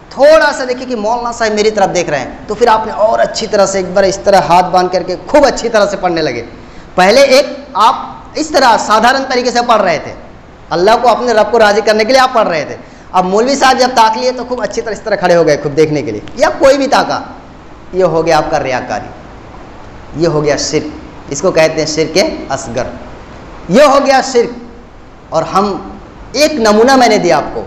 S1: تھوڑا سا دیکھیں کہ مولانا صاحب میری طرف دیکھ رہے ہیں، تو پھر آپ نے اور اچھی طرح سے ایک بار اس طرح ہاتھ باندھ کر کے خوب اچھی طرح سے پڑھنے لگے۔ پہلے ایک آپ اس طرح سادھارن طریقے سے پڑھ رہے تھے، اللہ کو اپنے رب کو راضی کرنے کے لیے آپ پڑھ رہے تھے، اب مولوی صاحب جب تاک لیے تو خوب اچھی طرح اس طرح کھڑے ہو گئے خوب دیکھنے کے لیے، یا کوئی بھی تاکا، یہ ہو گیا آپ کا ریاکاری، یہ ہو گیا شرک، اس کو کہتے ہیں شرک اصغر، یہ ہو گیا شرک۔ اور ہم ایک نمونہ میں نے دیا آپ کو،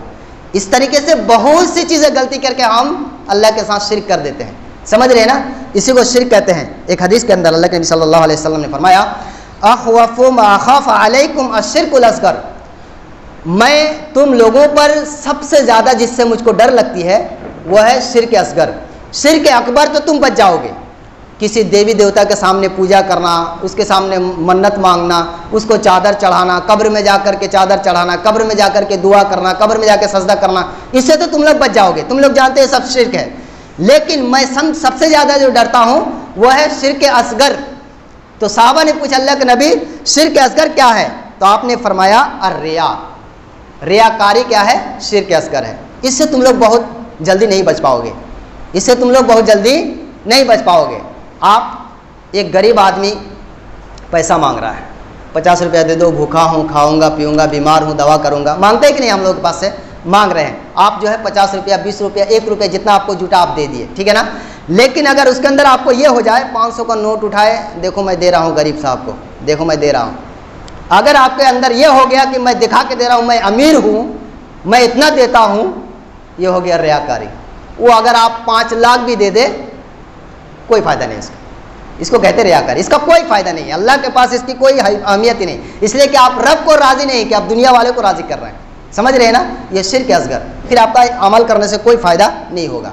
S1: اس طریقے سے بہت سی چیزیں غلطی کر کے ہم اللہ کے ساتھ شرک کر دیتے ہیں، سمجھ رہے ہیں نا؟ اسی کو شرک کہتے ہیں۔ ایک حدیث کے اندر اللہ کے نبی صلی اللہ علیہ وسلم نے فرمایا اخوف ما اخاف علیکم الشرک الاصغر، میں تم لوگوں پر سب سے زیادہ جس سے مجھ کو ڈر لگتی ہے وہ ہے شرک اصغر۔ شرک اکبر تو تم بچ جاؤ گے، کسی دیوی دیوتا کے سامنے پوجا کرنا، اس کے سامنے منت مانگنا، اس کو چادر چڑھانا، قبر میں جا کر کے چادر چڑھانا، قبر میں جا کر کے دعا کرنا، قبر میں جا کے سجدہ کرنا، اس سے تو تم لوگ بچ جاؤ گے، تم لوگ جانتے ہیں سب شرک ہے۔ لیکن میں سب سے زیادہ جو ڈرتا ہوں وہ ہے شرک اصغر۔ تو صحابہ نے پوچھا اللہ کے نبی شرک اصغر کیا ہے؟ تو آپ نے فرمایا الریا، ریاکاری کیا ہے؟ شرک اصغر ہے۔ اس سے تم لوگ بہت جلدی نہیں بچ پاؤ گے، اس سے تم لوگ بہت جلدی نہیں بچ پاؤ گے۔ آپ ایک غریب آدمی پیسہ مانگ رہا ہے، 50 روپیہ دے دو، بھوکا ہوں، کھاؤں گا پیوں گا، بیمار ہوں، دوا کروں گا، مانگتے ہیں کہ نہیں؟ ہم لوگ کے پاس سے مانگ رہے ہیں۔ آپ جو ہے 50 روپیہ 20 روپیہ 1 روپیہ جتنا آپ کو جھوٹا آپ دے دیے، ٹھیک ہے نا؟ لیکن اگر اس کے اندر آپ کو یہ ہو جائے 500 کا نوٹ اٹھائے، دیکھو میں دے رہا ہوں غریب صاحب کو، دیکھو میں دے رہا ہوں، اگر آپ کے اندر یہ ہو گیا کہ میں دکھا کے دے رہا ہوں میں امیر ہوں، میں اتنا دیتا ہوں، یہ ہو گیا ریاکاری۔ وہ اگر آپ 5 لاکھ بھی دے دے کوئی فائدہ نہیں اس کو کہتے ریاکاری، اس کا کوئی فائدہ نہیں ہے، اللہ کے پاس اس کی کوئی اہمیت ہی نہیں، اس لیے کہ آپ رب کو راضی نہیں کہ آپ دنیا والے کو راضی کر رہے ہیں، سمجھ رہے ہیں نا؟ یہ شرک اصغر، پھر آپ کا عمل کرنے سے کوئی فائدہ نہیں ہوگا۔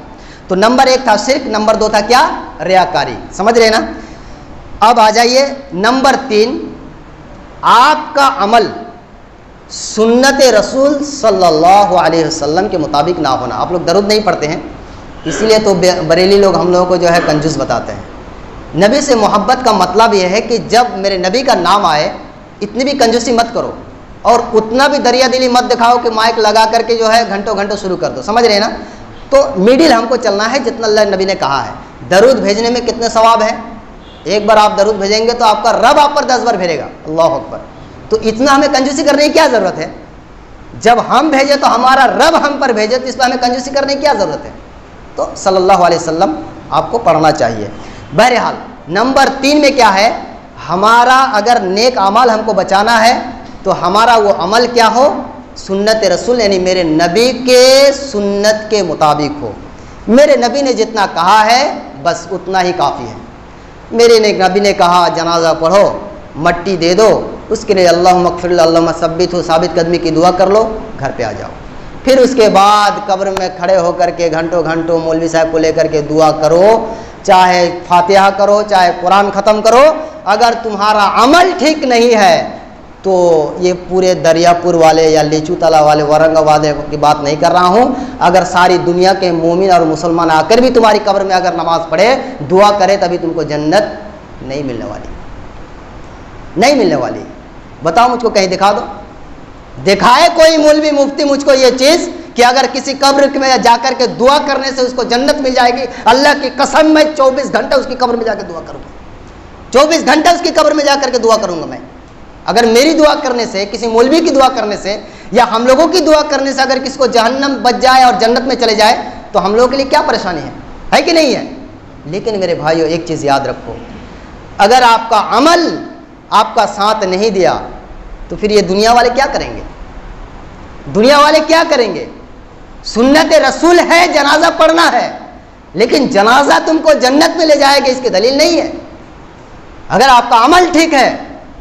S1: تو نمبر 1 تھا شرک، نمبر 2 تھا کیا؟ ریاکاری، سمجھ رہے ہیں نا؟ اب آ جائیے نمبر 3، آپ کا عمل سنت رسول صلی اللہ علیہ وسلم کے مطابق نہ ہونا۔ آپ لوگ درود نہیں پڑھتے ہیں، اسی لیے تو بریلی لوگ ہم لوگوں کو جو ہے کنجوس بتاتے ہیں۔ نبی سے محبت کا مطلب یہ ہے کہ جب میرے نبی کا نام آئے اتنی بھی کنجوسی مت کرو، اور اتنا بھی دریا دلی مت دکھاؤ کہ مائک لگا کر کے جو ہے گھنٹوں گھنٹوں شروع کر دو، سمجھ رہے ہیں نا؟ تو میڈل ہم کو چلنا ہے جتنا اللہ نبی نے کہا ہے۔ درود بھیجنے میں کتنے ثواب ہے؟ ایک بار آپ درود بھیجیں گے تو آپ کا رب آپ پر 10 بار بھیجے گا، اللہ اکبر۔ تو اتنا ہمیں کنجوسی کرنے کی کیا ضرورت ہے؟ جب ہم بھیجے تو ہمارا رب ہم پر بھیجے، تو اس پر ہمیں کنجوسی کرنے کی کیا ضرورت ہے؟ تو صلی اللہ علیہ وسلم آپ کو پڑھنا چاہیے۔ بہرحال نمبر 3 میں کیا ہے؟ ہمارا اگر نیک اعمال ہم کو بچانا ہے تو ہمارا وہ عمل کیا ہو؟ سنت رسول، یعنی میرے نبی کے سنت کے مطابق ہو۔ میرے نبی نے جتنا کہا ہے بس اتنا ہی کافی ہے۔ میرے نبی نے کہا جنازہ پڑھو، مٹی دے دو، اس کے لیے اللہم اغفر لہ، اللہم ثبت ہو، ثابت قدمی کی دعا کر لو، گھر پہ آ جاؤ۔ پھر اس کے بعد قبر میں کھڑے ہو کر کے گھنٹوں گھنٹوں مولوی صاحب کو لے کر کے دعا کرو، چاہے فاتحہ کرو، چاہے قرآن ختم کرو۔ اگر تمہارا عمل ٹھیک نہیں ہے تو یہ پورے دریا پور والے یا لیچو تلا والے ورنگا والے کی بات نہیں کر رہا ہوں، اگر ساری دنیا کے مومن اور مسلمان آ کر بھی تمہاری قبر میں اگر نماز پڑھے، دعا کرے، تبھی تم کو جنت نہیں ملنے والی، نہیں ملنے والی۔ بتاؤ مجھ کو کہیں دکھا دو، دکھائے کوئی مولوی مفتی مجھ کو یہ چیز کہ اگر کسی قبر میں جا کر کے دعا کرنے سے اس کو جنت مل جائے گی۔ اللہ کی قسم میں 24 گھنٹے اس کی قبر میں جا کے دعا کروں گا، 24 گھنٹے اس کی قبر میں جا کر کے دعا کروں گا میں۔ اگر میری دعا کرنے سے، کسی مولوی کی دعا کرنے سے، یا ہم لوگوں کی دعا کرنے سے اگر کسی کو جہنم بچ جائے اور جنت میں چلے جائے تو ہم لوگوں کے لیے کیا پریشانی ہے کہ نہیں ہے؟ لیکن میرے بھائیو ایک چیز یاد رکھو، اگر آپ کا عمل آپ کا ساتھ نہیں دیا تو پھر یہ دنیا والے کیا کریں گے؟ دنیا والے کیا کریں گے؟ سنت رسول ہے، جنازہ پڑھنا ہے، لیکن جنازہ تم کو جنت میں لے جائے گا اس کی دلیل نہیں ہے۔ اگر آپ کا عمل ٹھیک ہے،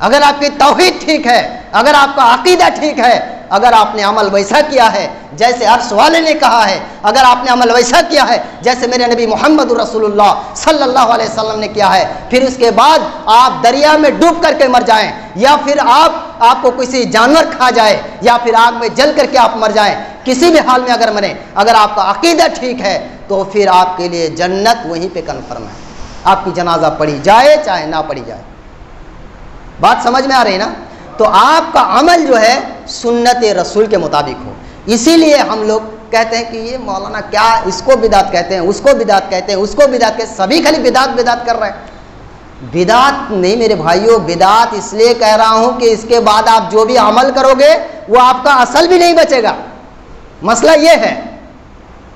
S1: اگر آپ کی توحید ٹھیک ہے، اگر آپ کا عقیدہ ٹھیک ہے، اگر آپ نے عمل ویسا کیا ہے جیسے عرش والے نے کہا ہے، اگر آپ نے عمل ویسا کیا ہے جیسے میرے نبی محمد رسول اللہ صلی اللہ علیہ وسلم نے کیا ہے، پھر اس کے بعد آپ دریا میں ڈوب کر کے مر جائیں، یا پھر آپ کو کسی جانور کھا جائے، یا پھر آگ میں جل کر کے آپ مر جائیں، کسی بھی حال میں اگر مریں، اگر آپ کا عقیدہ ٹھیک ہے تو پھر آپ کے لیے جنت وہیں پہ کنفرم ہے، آپ کی جنازہ پڑھی جائے چاہے نہ پڑھی جائے۔ بات سمجھ میں آ رہی نا؟ تو آپ کا عمل جو ہے سنت رسول کے مطابق ہو۔ اسی لیے ہم لوگ کہتے ہیں کہ یہ مولانا کیا، اس کو بدعت کہتے ہیں، اس کو بدعت کہتے ہیں، اس کو بدعت کہتے ہیں، سبھی خالی بدعت کر رہے ہیں۔ بدعت نہیں میرے بھائیوں، بدعت اس لیے کہہ رہا ہوں کہ اس کے بعد آپ جو بھی عمل کرو گے وہ آپ کا اصل بھی نہیں بچے گا، مسئلہ یہ ہے،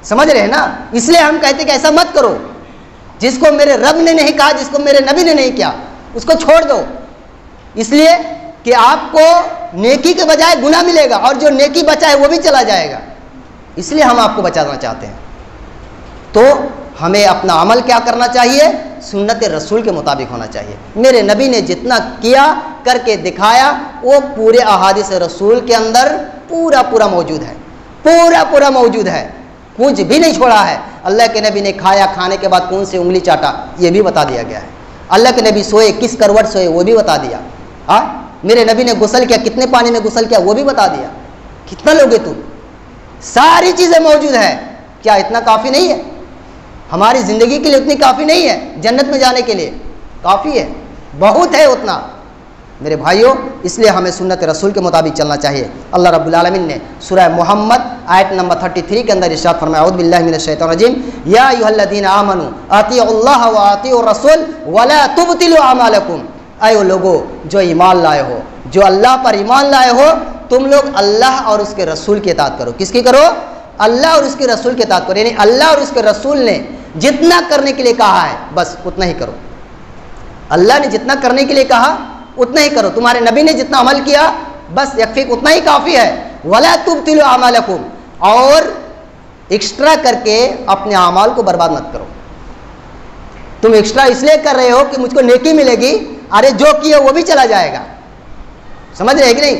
S1: سمجھ رہے ہیں نا؟ اس لیے ہم کہتے ہیں کہ ایسا مت کرو، جس کو میرے رب نے نہیں کہا، جس کو میرے نبی نے نہیں کیا، اس کو چھوڑ دو، اس لیے کہ آپ کو نیکی کے بجائے گناہ ملے گا، اور جو نیکی بچا ہے وہ بھی چلا جائے گا، اس لیے ہم آپ کو بچانا چاہتے ہیں۔ تو ہمیں اپنا عمل کیا کرنا چاہیے؟ سنت رسول کے مطابق ہونا چاہیے۔ میرے نبی نے جتنا کیا کر کے دکھایا وہ پورے احادیث رسول کے اندر پورا موجود ہے، پورا موجود ہے، کچھ بھی نہیں چھوڑا ہے۔ اللہ کے نبی نے کھایا، کھانے کے بعد کون سی انگلی چاٹا یہ بھی بتا دیا گیا ہے۔ اللہ کے نبی سوئے، کس کروٹ سوئے وہ بھی بتا دیا۔ میرے نبی نے غسل کیا، کتنے پانی میں غسل کیا وہ بھی بتا دیا۔ کتنا لوگے تم؟ ساری چیزیں موجود ہے، کیا اتنا کافی نہیں ہے؟ ہماری زندگی کے لیے اتنی کافی نہیں ہے، جنت میں جانے کے لیے کافی ہے، بہت ہے اتنا میرے بھائیوں۔ اس لیے ہمیں سنت رسول کے مطابق چلنا چاہیے۔ اللہ رب العالمین نے سورہ محمد آیت نمبر 33 کے اندر ارشاد فرمایا، اعوذ باللہ من الشیطان الرجیم، یا ایھا الذین آمنوا اطیعوا اللہ واطیعوا الرسول ولا تبطلوا اعمالکم، اے وہ لوگو جو ایمان لائے ہو، جو اللہ پر ایمان لائے ہو، تم لوگ اللہ اور اس کے رسول کی اطاعت کرو۔ کس کی کرو؟ اللہ اور اس کے رسول کی اطاعت کرو، یعنی اللہ اور اس کے رسول نے جتنا کرنے کے لیے کہا ہے بس اتنا ہی کرو۔ اللہ نے جتنا کرنے کے لیے کہا اتنا ہی کرو، تمہارے نبی نے جتنا عمل کیا بس یکفیک اتنا ہی کافی ہے۔ ولا تبطلوا اعمالکم، اور ایکسٹرا کر کے اپنے اعمال کو برباد مت کرو۔ تم ایکسٹرا اس لیے کر رہے ہو کہ مجھ کو نیکی ملے گی، ارے جو کیے وہ بھی چلا جائے گا، سمجھ رہے کہ نہیں؟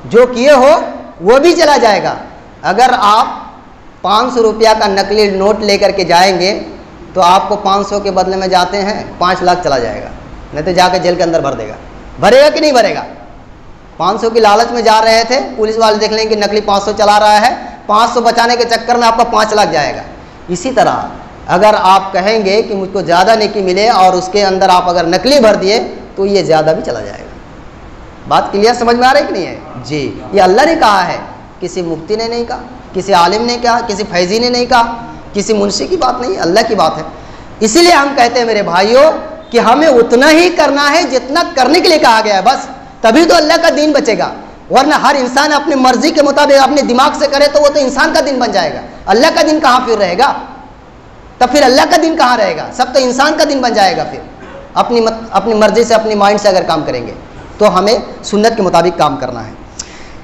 S1: جو کیے ہو وہ بھی چلا جائے گا۔ اگر آپ 500 روپیہ کا نقلی نوٹ لے کر کے جائیں گے تو آپ کو 500 کے بدلے میں جاتے ہیں 5 لاکھ چلا جائے گا، نہیں تو جا کے جیل کے اندر بھر دے گا۔ بھرے گا کہ نہیں بھرے گا؟ 500 کی لالچ میں جا رہے تھے، پولیس والے دیکھ لیں کہ نقلی 500 چلا رہا ہے، 500 بچانے کے چکر میں آپ کا 5 لاکھ جائے گا۔ اسی طرح اگر آپ کہیں گے کہ مجھ کو زیادہ نیکی ملے اور اس کے اندر آپ اگر نقلی بھر دیے تو یہ زیادہ بھی چلا جائے گا۔ بات کلیئر سمجھ میں آ رہی کہ نہیں ہے؟ جی، یہ اللہ نے کہا ہے، کسی مفتی نے نہیں کہا، کسی عالم نے کہا، کسی فیضی نے نہیں کہا، کسی منشی کی بات نہیں، اللہ کی بات ہے۔ اسی لیے ہم کہتے ہیں میرے بھائیوں کہ ہمیں اتنا ہی کرنا ہے جتنا کرنے کے لیے کہا گیا ہے، بس تبھی تو اللہ کا دین بچے گا۔ ورنہ ہر انسان اپنی مرضی کے مطابق اپنے دماغ سے کرے تو وہ تو انسان کا دین بن جائے گا، اللہ کا دین کہاں پھر رہے گا؟ تب پھر اللہ کا دین کہاں رہے گا؟ سب تو انسان کا دین بن جائے گا۔ پھر اپنی مرضی سے اپنی مائنڈ سے اگر کام کریں گے تو ہمیں سنت کے مطابق کام کرنا ہے۔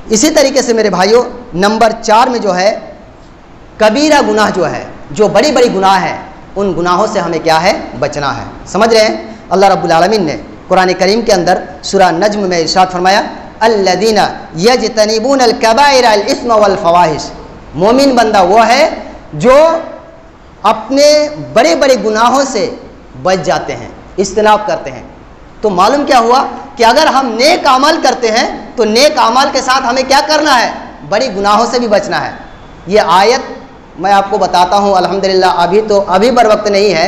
S1: اسی طریقے سے میرے بھائیوں نمبر 4 میں جو ہے کبیرہ گناہ جو ہے، جو بڑی بڑی گناہ ہے، ان گناہوں سے ہمیں کیا ہے؟ بچنا ہے۔ سمجھ رہے ہیں؟ اللہ رب العالمین نے قرآن کریم کے اندر سورہ نجم میں ارشاد فرمایا، الذین یجتنبون الکبائر الاثم والفواحش، مومن بندہ وہ ہے جو اپنے بڑے بڑے گناہوں سے بچ جاتے ہیں، اجتناب کرتے ہیں۔ تو معلوم کیا ہوا کہ اگر ہم نیک عمل کرتے ہیں تو نیک عمل کے ساتھ ہمیں کیا کرنا ہے؟ بڑی گناہوں سے بھی بچنا ہے۔ یہ آیت میں آپ کو بتاتا ہوں، الحمدللہ ابھی بر وقت نہیں ہے،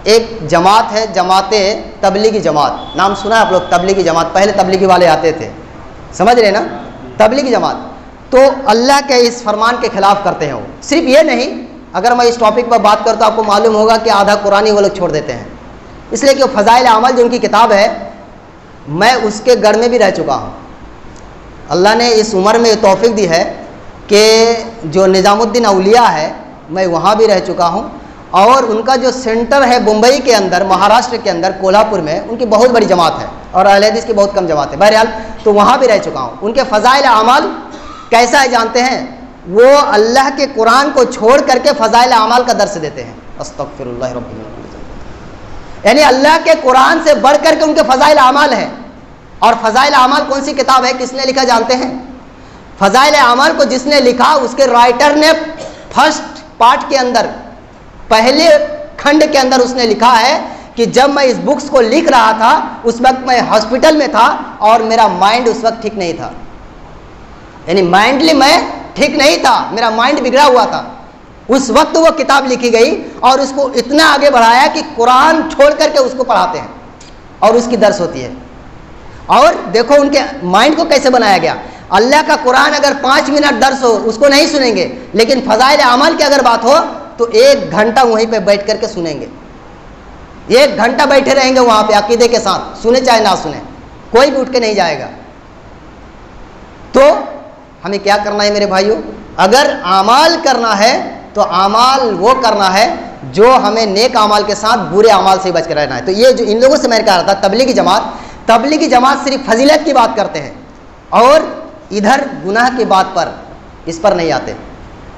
S1: ایک جماعت ہے، جماعت تبلیغی جماعت، نام سنا ہے آپ لوگ؟ تبلیغی جماعت، پہلے تبلیغی والے آتے تھے، سمجھ رہے نا؟ تبلیغی جماعت تو اللہ کے اس فرمان کے خلاف کرتے ہیں۔ وہ صرف یہ نہیں، اگر میں اس ٹاپک پر بات کرتا ہوں آپ کو معلوم ہوگا کہ آدھا قرآن ہی وہ لوگ چھوڑ دیتے ہیں، اس لیے کہ وہ فضائل اعمال جو ان کی کتاب ہے، میں اس کے گڑھ میں بھی رہ چکا ہوں۔ اللہ نے اس عمر میں توفیق دی ہے کہ جو نظام الدین اولیاء ہے میں وہاں بھی رہ چکا ہوں، اور ان کا جو سینٹر ہے بمبئی کے اندر، مہاراشٹر کے اندر کولہاپور میں، ان کی بہت بڑی جماعت ہے اور اہل حدیث کی بہت کم جماعت ہے۔ بہرحال تو وہاں بھی رہ چکا ہوں۔ ان کے فضائل اعمال کیسا ہے جانتے ہیں؟ وہ اللہ کے قرآن کو چھوڑ کر کے فضائل اعمال کا درس دیتے ہیں۔ استغفر اللہ رب العالمین، یعنی اللہ کے قرآن سے بڑھ کر کے ان کے فضائل اعمال ہیں۔ اور فضائل اعمال کون سی کتاب ہے؟ کس نے لکھا جانتے ہیں؟ فضائل اعمال کو جس نے لکھا اس کے رائٹر نے فرسٹ پارٹ کے اندر، پہلے کھنڈ کے اندر اس نے لکھا ہے کہ جب میں اس بکس کو لکھ رہا تھا اس وقت میں ہاسپٹل میں تھا اور میرا مائنڈ اس وقت ٹھیک نہیں تھا، یعنی مائنڈلی میں ٹھیک نہیں تھا، میرا مائنڈ بگڑا ہوا تھا۔ اس وقت وہ کتاب لکھی گئی اور اس کو اتنا آگے بڑھایا کہ قرآن چھوڑ کر کے اس کو پڑھاتے ہیں اور اس کی درس ہوتی ہے۔ اور دیکھو ان کے مائنڈ کو کیسے بنایا گیا۔ اللہ کا قرآن اگر 5 منٹ درس ہو اس کو نہیں سنیں گے، لیکن فضائل اعمال کی اگر بات ہو تو 1 گھنٹہ وہیں پہ بیٹھ کر کے سنیں گے، 1 گھنٹہ بیٹھے رہیں گے وہاں پہ عقیدے کے ساتھ، سنیں چاہے نہ سنیں، کوئی بھی اٹھ کے نہیں جائے گا۔ تو ہمیں کیا کرنا ہے میرے بھائیوں؟ اگر اعمال کرنا ہے تو اعمال وہ کرنا ہے جو ہمیں نیک اعمال کے ساتھ برے اعمال سے بچ کے رہنا ہے۔ تو یہ جو ان لوگوں سے میں نے کہا رہا تھا تبلیغی جماعت صرف فضیلت کی بات کرتے ہیں اور ادھر گناہ کی بات پر اس پر نہیں آتے۔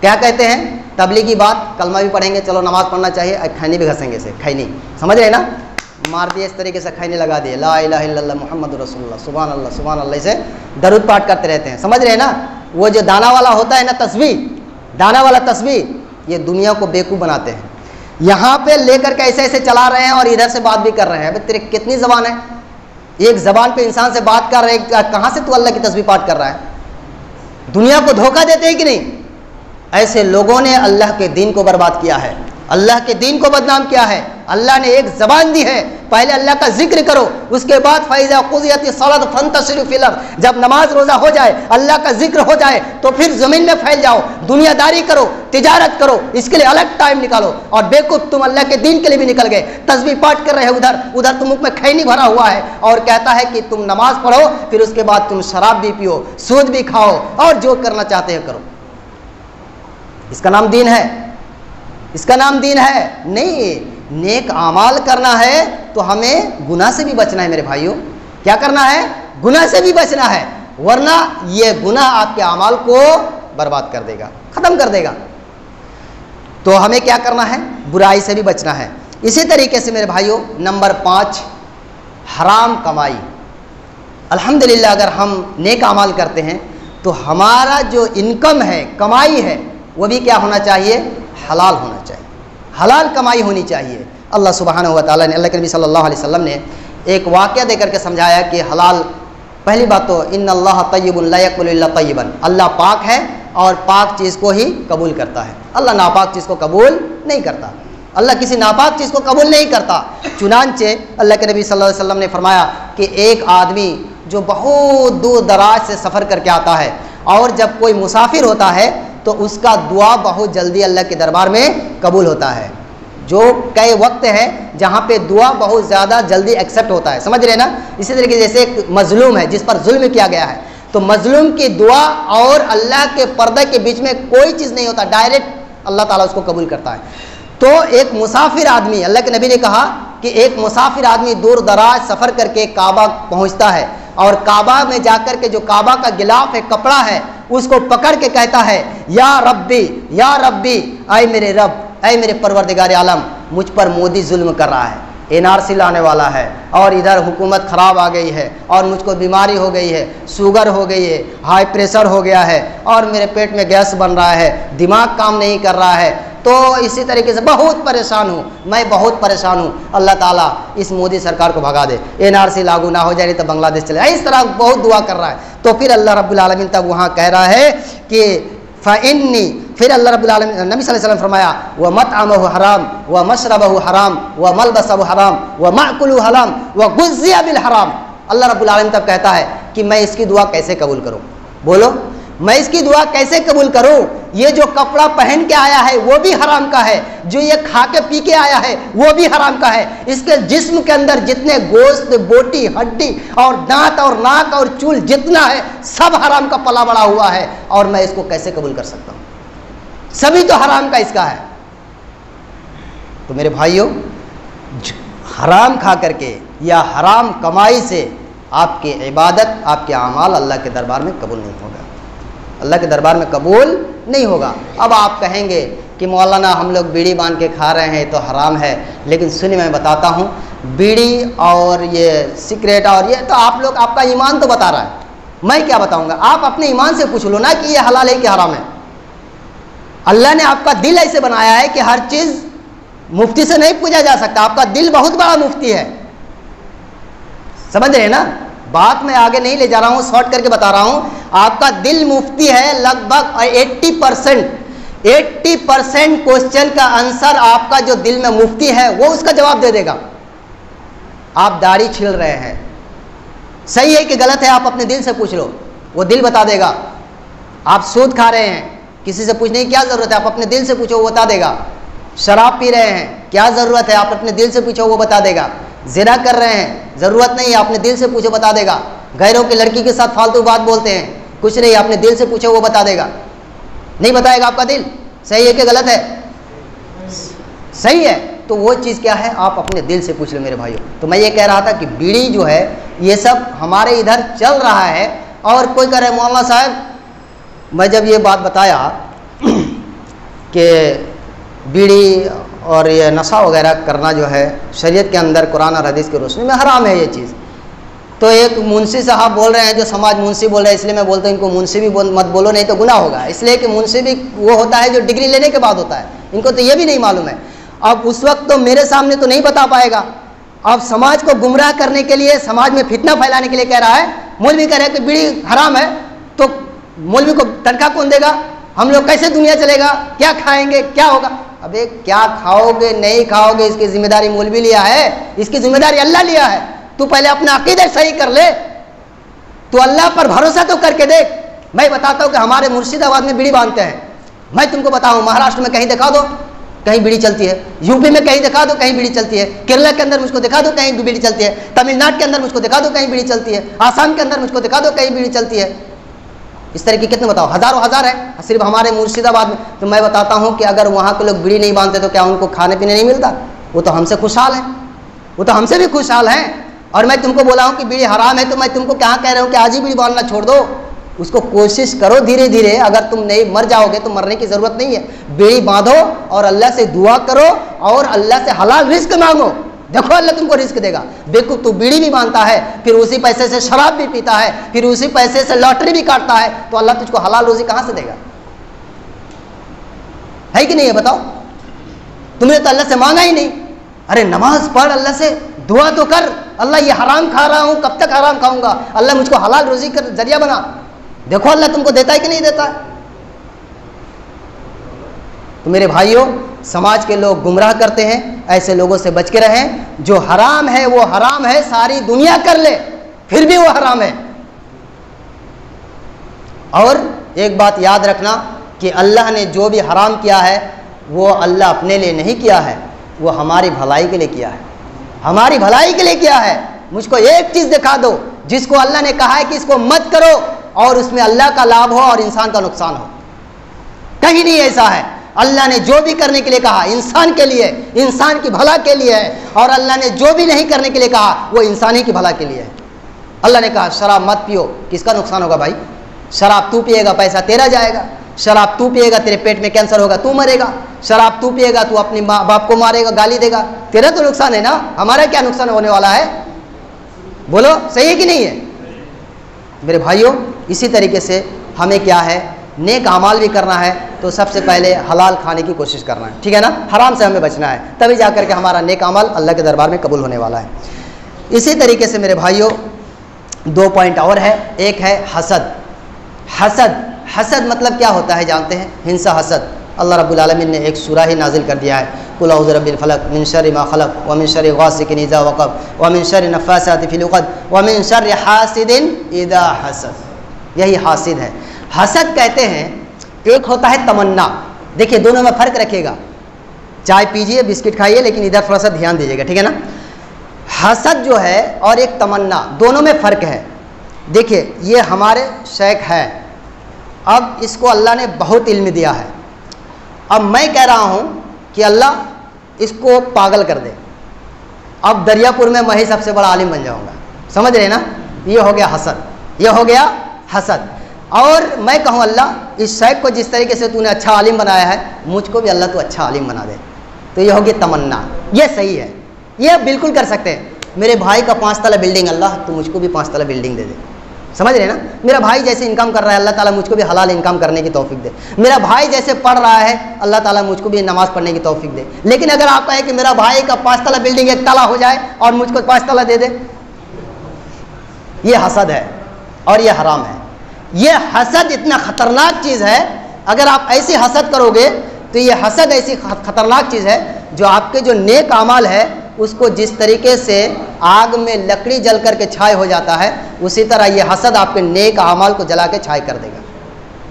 S1: کیا کہتے ہیں؟ تبلیغی بات، کلمہ بھی پڑھیں گے، چلو نماز پڑھنا چاہیے، کھینی بھی گھسیں گے، اسے کھینی، سمجھ رہے نا؟ مار دیے اس طریقے سے، کھینی لگا دیے، لا الہ الا اللہ محمد رسول اللہ، سبحان اللہ سبحان اللہ، سے درود پاٹ کرتے رہتے ہیں، سمجھ رہے نا؟ وہ جو دانا والا ہوتا ہے نا تسبیح، دانا والا تسبیح، یہ دنیا کو بیوقوف بناتے ہیں۔ یہاں پہ لے کر کے ایسے ایسے چلا رہے ہیں اور ادھر سے بات بھی کر رہے ہیں۔ ابھی تیرے کتنی زبان ہے؟ ایک زبان پہ انسان سے بات کر رہے ہیں، کہاں سے تو اللہ کی تسبیح پاٹ کر رہا ہے؟ دنیا کو دھوکہ دیتے ہیں کہ نہیں؟ ایسے لوگوں نے اللہ کے دین کو برباد کیا ہے۔ اللہ کے دین کو بدنام کیا ہے؟ اللہ نے ایک زبان دی ہے، پہلے اللہ کا ذکر کرو، اس کے بعد فَإِذَا قُضِيَتِ الصَّلَاةُ فَانتَشِرُوا فِي الْأَرْضِ، جب نماز روزہ ہو جائے، اللہ کا ذکر ہو جائے تو پھر زمین میں پھیل جاؤ، دنیا داری کرو، تجارت کرو، اس کے لیے الگ ٹائم نکالو۔ اور بیوقوف تم اللہ کے دین کے لیے بھی نکل گئے، تسبیح پاٹ کر رہے ہو، ادھر تم منہ میں کھینی بھرا ہوا ہے، اور کہتا ہے کہ تم نماز پڑھو، پھر اس کے بعد تم شراب بھی پیو، سود بھی کھاؤ، اور جو کرنا چاہتے ہو کرو۔ اس کا نام دین ہے؟ اس کا نام دین ہے؟ نہیں۔ نیک اعمال کرنا ہے تو ہمیں گناہ سے بھی بچنا ہے میرے بھائیوں۔ کیا کرنا ہے؟ گناہ سے بھی بچنا ہے، ورنہ یہ گناہ آپ کے اعمال کو برباد کر دے گا، ختم کر دے گا۔ تو ہمیں کیا کرنا ہے؟ برائی سے بھی بچنا ہے۔ اسی طریقے سے میرے بھائیوں، نمبر 5، حرام کمائی۔ الحمدللہ اگر ہم نیک اعمال کرتے ہیں تو ہمارا جو انکم ہے، کمائی ہے، وہ بھی کیا ہونا چاہیے؟ حلال ہونا چاہیے، حلال کمائی ہونی چاہیے۔ اللہ سبحانہ و تعالیٰ نے، اللہ کے نبی صلی اللہ علیہ وسلم نے ایک واقعہ دے کر کے سمجھایا کہ حلال، پہلی بات تو ان اللہ طیب لا یقبل الا طیبا، اللہ پاک ہے اور پاک چیز کو ہی قبول کرتا ہے، اللہ ناپاک چیز کو قبول نہیں کرتا، اللہ کسی ناپاک چیز کو قبول نہیں کرتا۔ چنانچہ اللہ کے نبی صلی اللہ علیہ وسلم نے فرمایا کہ ایک آدمی جو بہت دور دراز سے سفر کر کے آتا ہے، اور جب کوئی مسافر ہوتا ہے تو اس کا دعا بہت جلدی اللہ کے دربار میں قبول ہوتا ہے۔ جو کئی وقت ہیں جہاں پہ دعا بہت زیادہ جلدی ایکسیپٹ ہوتا ہے، سمجھ رہے نا؟ اسی طریقے جیسے ایک مظلوم ہے جس پر ظلم کیا گیا ہے، تو مظلوم کی دعا اور اللہ کے پردے کے بیچ میں کوئی چیز نہیں ہوتا، ڈائریکٹ اللہ تعالیٰ اس کو قبول کرتا ہے۔ تو ایک مسافر آدمی، اللہ کے نبی نے کہا کہ ایک مسافر آدمی دور دراز سفر کر کے کعبہ پہنچتا ہے، اور کعبہ میں جا کر کے جو کعبہ کا غلاف ہے، کپڑا ہے، اس کو پکڑ کے کہتا ہے یا ربی یا ربی، اے میرے رب، اے میرے پروردگار عالم، مجھ پر مودی ظلم کر رہا ہے، NRC لانے والا ہے، اور ادھر حکومت خراب آ گئی ہے، اور مجھ کو بیماری ہو گئی ہے، شوگر ہو گئی ہے، ہائی پریشر ہو گیا ہے، اور میرے پیٹ میں گیس بن رہا ہے، دماغ کام نہیں کر رہا ہے، تو اسی طریقے سے بہت پریشان ہوں، میں بہت پریشان ہوں، اللہ تعالیٰ اس مودی سرکار کو بھگا دے، NRC لاگو نہ ہو جائے نہیں تو بنگلہ دیش چلے، اس طرح بہت دعا کر رہا ہے۔ تو پھر اللہ رب العالمین تب وہاں کہہ رہا ہے کہ فَإِنِّي، پھر اللہ رب العالمین، نبی صلی اللہ علیہ وسلم فرمایا وَمَطْعَمُهُ حرام وَمَشْرَبُهُ حرام وَمَلْبَسُهُ حرام وَمَأْكُلُهُ حرام وَغُذِّيَ بِالْحَرام۔ اللہ رب العالمین تب کہتا ہے کہ میں اس کی دعا کیسے قبول کروں؟ بولو، میں اس کی دعا کیسے قبول کروں؟ یہ جو کپڑا پہن کے آیا ہے وہ بھی حرام کا ہے، جو یہ کھا کے پی کے آیا ہے وہ بھی حرام کا ہے، اس کے جسم کے اندر جتنے گوشت، بوٹی، ہڈی اور دانت اور ناک اور چول جتنا ہے سب حرام کا پلا بڑا ہوا ہے، اور میں اس کو کیسے قبول کر سکتا ہوں؟ سبھی تو حرام کا اس کا ہے۔ تو میرے بھائیوں، حرام کھا کر کے یا حرام کمائی سے آپ کی عبادت، آپ کے اعمال اللہ کے دربار میں قبول نہیں ہوگا، اللہ کے دربار میں قبول نہیں ہوگا۔ اب آپ کہیں گے کہ مولانا ہم لوگ بیڑی باندھ کے کھا رہے ہیں تو حرام ہے، لیکن سنیں میں بتاتا ہوں، بیڑی اور یہ سگریٹ اور یہ تو آپ لوگ، آپ کا ایمان تو بتا رہا ہے، میں کیا بتاؤں گا؟ آپ اپنے ایمان سے پوچھ لو نا کہ یہ حلال ہے کہ حرام ہے۔ اللہ نے آپ کا دل ایسے بنایا ہے کہ ہر چیز مفتی سے نہیں پوچھا جا سکتا، آپ کا دل بہت بڑا مفتی ہے، سمجھ رہے نا؟ بات میں آگے نہیں لے جا رہا ہوں، شارٹ کر کے بتا رہا ہوں، آپ کا دل مفتی ہے، لگ بھگ 80% کوسچن کا آنسر آپ کا جو دل میں مفتی ہے وہ اس کا جواب دے دے گا۔ آپ داڑھی چھیل رہے ہیں، صحیح ہے کہ غلط ہے؟ آپ اپنے دل سے پوچھ لو، وہ دل بتا دے گا۔ آپ سود کھا رہے ہیں، کسی سے پوچھنے کی کیا ضرورت ہے؟ آپ اپنے دل سے پوچھو، وہ بتا دے گا۔ شراب پی رہے ہیں، کیا ضرورت ہے؟ آپ اپنے دل سے پوچھو، وہ بتا دے گا۔ زنا کر رہے ہیں، ضرورت نہیں ہے، اپنے دل سے پوچھو، بتا دے گا۔ غیروں کی لڑکی کے ساتھ فالتو بات بولتے ہیں، کچھ نہیں، اپنے دل سے پوچھو، وہ بتا دے گا۔ نہیں بتائے گا آپ کا دل؟ صحیح ہے کہ غلط ہے؟ صحیح ہے۔ تو وہ چیز کیا ہے؟ آپ اپنے دل سے پوچھ لو میرے بھائیوں۔ تو میں یہ کہہ رہا تھا کہ بیڑی جو ہے یہ سب ہمارے ادھر چل رہا ہے، اور کوئی کہہ رہے مولانا صاحب، میں جب یہ بات بتایا کہ بیڑی اور یہ نشہ وغیرہ کرنا جو ہے شریعت کے اندر قرآن اور حدیث کی روشنی میں حرام ہے یہ چیز، تو ایک منشی صاحب بول رہے ہیں، جو سماج منشی بول رہے ہیں، اس لیے میں بولتا ہوں ان کو منشی بھی مت بولو، نہیں تو گناہ ہوگا، اس لیے کہ منشی بھی وہ ہوتا ہے جو ڈگری لینے کے بعد ہوتا ہے، ان کو تو یہ بھی نہیں معلوم ہے۔ اب اس وقت تو میرے سامنے تو نہیں بتا پائے گا، اب سماج کو گمراہ کرنے کے لیے، سماج میں فتنہ پھیلانے کے لیے کہہ رہا ہے، مولوی کہہ رہا ہے کہ بیڑی حرام ہے، تو مولوی کو تنخواہ کون دے گا؟ ہم لوگ کیسے دنیا چلے گا؟ کیا کھائیں گے؟ کیا ہوگا؟ ابے کیا کھاؤ گے نہیں کھاؤ گے اس کی ذمہ داری مولوی لیا ہے، اس کی ذمہ داری اللہ لیا ہے. تو پہلے اپنا عقیدہ صحیح کر لے، تو اللہ پر بھروسہ تو کر کے دیکھ. میں بتاتا ہوں کہ ہمارے مرشد آباد میں بیڑی باندھتے ہیں. میں تم کو بتاؤں مہاراشٹر میں کہیں دکھا دو کہیں بیڑی چلتی ہے، یو پی میں کہیں دکھا دو کہیں بیڑی چلتی ہے، کیرلا کے اندر مجھ کو دکھا دو کہیں بیڑی چلتی ہے، تمل ناڈو کے اندر مجھ کو دکھا دو کہیں بیڑی چلتی ہے، آسام کے اندر مجھ کو دکھا دو کہیں بیڑی چلتی ہے. اس طرح کی کتنے بتاؤ، ہزاروں ہزار ہے صرف ہمارے مرشد آباد میں. تو میں بتاتا ہوں کہ اگر وہاں کے لوگ بیڑی نہیں باندھتے تو کیا ان کو کھانے پینے نہیں ملتا؟ وہ تو ہم سے خوشحال ہیں، وہ تو ہم سے بھی خوشحال ہیں. اور میں تم کو بولا ہوں کہ بیڑی حرام ہے تو میں تم کو کہاں کہہ رہا ہوں کہ آج ہی بیڑی باندھنا چھوڑ دو. اس کو کوشش کرو دھیرے دھیرے. اگر تم نہیں مر جاؤ گے تو مرنے کی ضرورت نہیں ہے. بیڑی باندھو اور اللہ سے دعا کرو اور اللہ سے حلال رزق مانگو. دیکھو اللہ تم کو رزق دے گا. دیکھو تو بیڑی بھی باندھتا ہے، پھر اسی پیسے سے شراب بھی پیتا ہے، پھر اسی پیسے سے لاٹری بھی کاٹتا ہے، تو اللہ تجھ کو حلال روزی کہاں سے دے گا؟ ہے کہ نہیں ہے بتاؤ؟ تم نے تو اللہ سے مانگا ہی نہیں. ارے نماز پڑھ، اللہ سے دعا تو کر، اللہ یہ حرام کھا رہا ہوں کب تک حرام کھاؤں گا، اللہ مجھ کو حلال روزی کا ذریعہ بنا. دیکھو اللہ تم کو دیتا ہے کہ نہیں دیتا ہے. تو میرے بھائیوں، سماج کے لوگ گمراہ کرتے ہیں، ایسے لوگوں سے بچ کے رہیں. جو حرام ہے وہ حرام ہے، ساری دنیا کر لے پھر بھی وہ حرام ہے. اور ایک بات یاد رکھنا کہ اللہ نے جو بھی حرام کیا ہے وہ اللہ اپنے لیے نہیں کیا ہے، وہ ہماری بھلائی کے لیے کیا ہے. ہماری بھلائی کے لیے کیا ہے. مجھ کو ایک چیز دکھا دو جس کو اللہ نے کہا ہے کہ اس کو مت کرو اور اس میں اللہ کا لابھ ہو اور انسان کا نقصان ہو. کہیں نہیں ایسا ہے. اللہ نے جو بھی کرنے کے لیے کہا انسان کے لیے، انسان کی بھلا کے لیے ہے، اور اللہ نے جو بھی نہیں کرنے کے لیے کہا وہ انسان ہی کی بھلا کے لیے ہے. اللہ نے کہا شراب مت پیو، کس کا نقصان ہوگا بھائی؟ شراب تو پیے گا پیسہ تیرا جائے گا، شراب تو پیے گا تیرے پیٹ میں کینسر ہوگا تو مرے گا، شراب تو پیے گا تو اپنے ماں باپ کو مارے گا گالی دے گا، تیرا تو نقصان ہے نا. ہمارا کیا نقصان ہونے والا ہے؟ بولو صحیح ہے کہ نہیں ہے؟ میرے بھائیوں، اسی طریقے سے ہمیں کیا ہے، نیک اعمال بھی کرنا ہے تو سب سے پہلے حلال کھانے کی کوشش کرنا ہے. ٹھیک ہے نا؟ حرام سے ہمیں بچنا ہے، تبھی جا کر کے ہمارا نیک اعمال اللہ کے دربار میں قبول ہونے والا ہے. اسی طریقے سے میرے بھائیوں 2 پوائنٹ اور ہے. ایک ہے حسد. حسد مطلب کیا ہوتا ہے جانتے ہیں؟ ہنسا حسد. اللہ رب العالمین نے ایک سورہ ہی نازل کر دیا ہے، قل اعوذ برب الفلق من شر ما خلق ومن شر غاسق اذا وقب ومن شر النفاثات في العقد ومن شر حاسد اذا حسد. یہی حاسد ہے. حسد کہتے ہیں ایک ہوتا ہے تمنا. دیکھیے دونوں میں فرق رکھیے گا. چائے پیجیے بسکٹ کھائیے لیکن ادھر تھوڑا سا دھیان دیجیے گا. ٹھیک ہے نا؟ حسد جو ہے اور ایک تمنا، دونوں میں فرق ہے. دیکھیے یہ ہمارے شیخ ہے، اب اس کو اللہ نے بہت علم دیا ہے. اب میں کہہ رہا ہوں کہ اللہ اس کو پاگل کر دے، اب دریا پور میں ہی سب سے بڑا عالم بن جاؤں گا. سمجھ رہے نا؟ یہ ہو گیا حسد. یہ ہو گیا حسد. اور میں کہوں اللہ اس شیخ کو جس طریقے سے تو نے اچھا عالم بنایا ہے مجھ کو بھی اللہ تو اچھا عالم بنا دے، تو یہ ہوگی تمنا. یہ صحیح ہے، یہ بالکل کر سکتے ہیں. میرے بھائی کا 5 تلہ بلڈنگ، اللہ تو مجھ کو بھی 5 تلہ بلڈنگ دے دے. سمجھ رہے نا؟ میرا بھائی جیسے انکم کر رہا ہے اللہ تعالیٰ مجھ کو بھی حلال انکم کرنے کی توفیق دے. میرا بھائی جیسے پڑھ رہا ہے اللہ تعالیٰ مجھ کو بھی نماز پڑھنے کی توفیق دے. لیکن اگر آپ کہیں کہ میرا بھائی کا 5 تلہ بلڈنگ 1 تلہ ہو جائے اور مجھ کو 5 تلہ دے دے، یہ حسد ہے اور یہ حرام ہے. یہ حسد اتنا خطرناک چیز ہے، اگر آپ ایسی حسد کرو گے تو یہ حسد ایسی خطرناک چیز ہے جو آپ کے جو نیک اعمال ہے اس کو جس طریقے سے آگ میں لکڑی جل کر کے چھائے ہو جاتا ہے، اسی طرح یہ حسد آپ کے نیک اعمال کو جلا کے چھائے کر دے گا.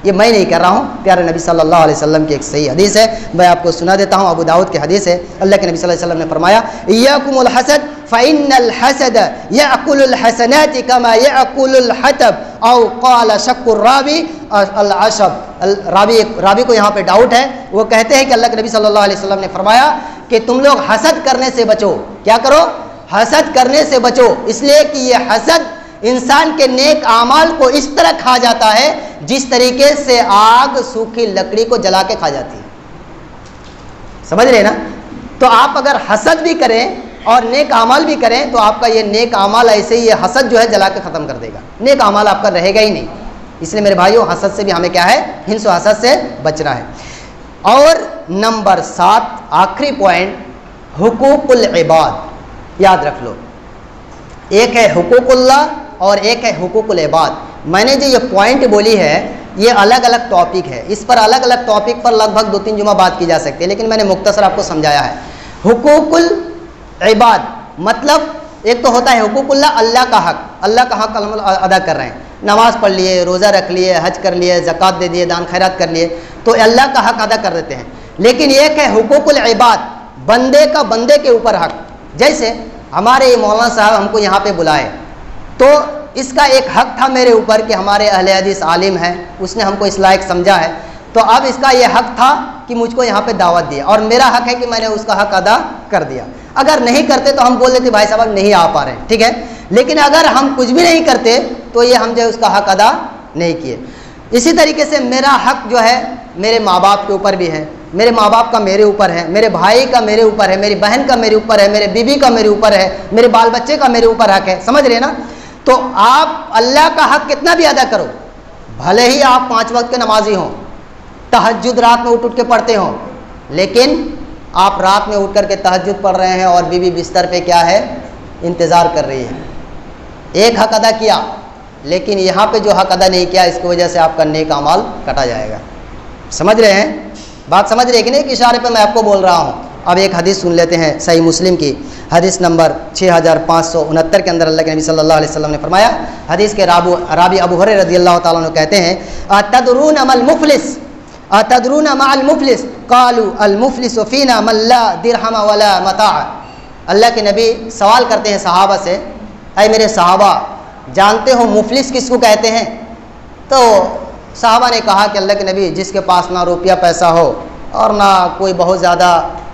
S1: یہ میں نہیں کر رہا ہوں، پیارے نبی صلی اللہ علیہ وسلم کی ایک صحیح حدیث ہے، میں آپ کو سنا دیتا ہوں. ابو داؤد کی حدیث ہے. اللہ کے نبی صلی اللہ علیہ وسلم نے فرمایا ایاکم الحسد فإن الحسد يأكل الحسنات كما يأكل الحطب او قال شق الراوی العشب. راوی کو یہاں پہ ڈاؤٹ ہے، وہ کہتے ہیں کہ اللہ کے نبی صلی اللہ علیہ وسلم نے فرمایا کہ تم لوگ حسد کرنے سے بچو. کیا کرو؟ حسد کرنے سے بچو، اس لیے کہ یہ حسد انسان کے نیک اعمال کو اس طرح کھا جاتا ہے جس طریقے سے آگ سوکھی لکڑی کو جلا کے کھا جاتی ہے. سمجھ رہے نا؟ تو آپ اگر حسد بھی کریں اور نیک اعمال بھی کریں تو آپ کا یہ نیک اعمال ایسے ہی یہ حسد جو ہے جلا کے ختم کر دے گا. نیک اعمال آپ کا رہے گا ہی نہیں. اس لیے میرے بھائیوں حسد سے بھی ہمیں کیا ہے؟ ہنس و حسد سے بچنا ہے. اور نمبر 7 آخری پوائنٹ، حقوق العباد. یاد رکھ لو، ایک ہے حقوق اللہ اور ایک ہے حقوق العباد. میں نے جو یہ پوائنٹ بولی ہے یہ الگ الگ ٹاپک ہے، اس پر الگ الگ ٹاپک پر لگ بھگ 2-3 جمعہ بات کی جا سکتی ہے، لیکن میں نے مختصر آپ کو سمجھایا ہے۔ حقوق العباد مطلب ایک تو ہوتا ہے حقوق اللہ، اللہ کا حق، اللہ کا حق ادا کر رہے ہیں، نماز پڑھ لیے، روزہ رکھ لیے، حج کر لیے، زکوٰۃ دے دیے، دان خیرات کر لیے، تو اللہ کا حق ادا کر دیتے ہیں۔ لیکن ایک ہے حقوق العباد، بندے کا بندے کے اوپر حق۔ جیسے ہمارے مولانا صاحب ہم کو یہاں پہ بلائے تو اس کا ایک حق تھا میرے اوپر کہ ہمارے اہل حدیث عالم ہے، اس نے ہم کو اس لائق سمجھا ہے، تو اب اس کا یہ حق تھا کہ مجھ کو یہاں پہ دعوت دیا، اور میرا حق ہے کہ میں نے اس کا حق ادا کر دیا۔ اگر نہیں کرتے تو ہم بول دیتے بھائی صاحب نہیں آ پا رہے ہیں، ٹھیک ہے، لیکن اگر ہم کچھ بھی نہیں کرتے تو یہ ہم جو اس کا حق ادا نہیں کیے۔ اسی طریقے سے میرا حق جو ہے میرے ماں باپ کے اوپر بھی ہے، میرے ماں باپ کا میرے اوپر ہے، میرے بھائی کا میرے اوپر ہے، میری بہن کا میرے اوپر ہے، میرے بیوی کا میرے اوپر ہے، میرے بال بچے کا میرے اوپر حق ہے، سمجھ رہے نا؟ تو آپ اللہ کا حق کتنا بھی ادا کرو، بھلے ہی آپ 5 وقت کے نمازی ہوں، تہجد رات میں اٹھ کے پڑھتے ہوں، لیکن آپ رات میں اٹھ کر کے تہجد پڑھ رہے ہیں اور بیوی بستر پہ کیا ہے انتظار کر رہی ہے، ایک حق ادا کیا، لیکن یہاں پہ جو حق ادا نہیں کیا اس کی وجہ سے آپ کا نیک اعمال کٹا جائے گا۔ سمجھ رہے ہیں بات؟ سمجھ رہے ہیں کہ نہیں؟ کہ اشارے پہ میں آپ کو بول رہا ہوں۔ اب ایک حدیث سن لیتے ہیں صحیح مسلم کی، حدیث نمبر 6569 کے اندر اللہ کے نبی صلی اللہ علیہ وسلم نے فرمایا، حدیث کے راوی ابو ہریرہ رضی اللہ تعالیٰ عنہ کہتے ہیں اتدرون ما المفلس اتدرون ما المفلس قالوا المفلس فینا من لا درہم ولا متاع۔ اللہ کے نبی سوال کرتے ہیں صحابہ سے، اے میرے صحابہ جانتے ہو مفلس کس کو کہتے ہیں؟ تو صحابہ نے کہا کہ اللہ کے نبی جس کے پاس نہ روپیہ پیسہ ہو اور نہ کوئی بہت زیادہ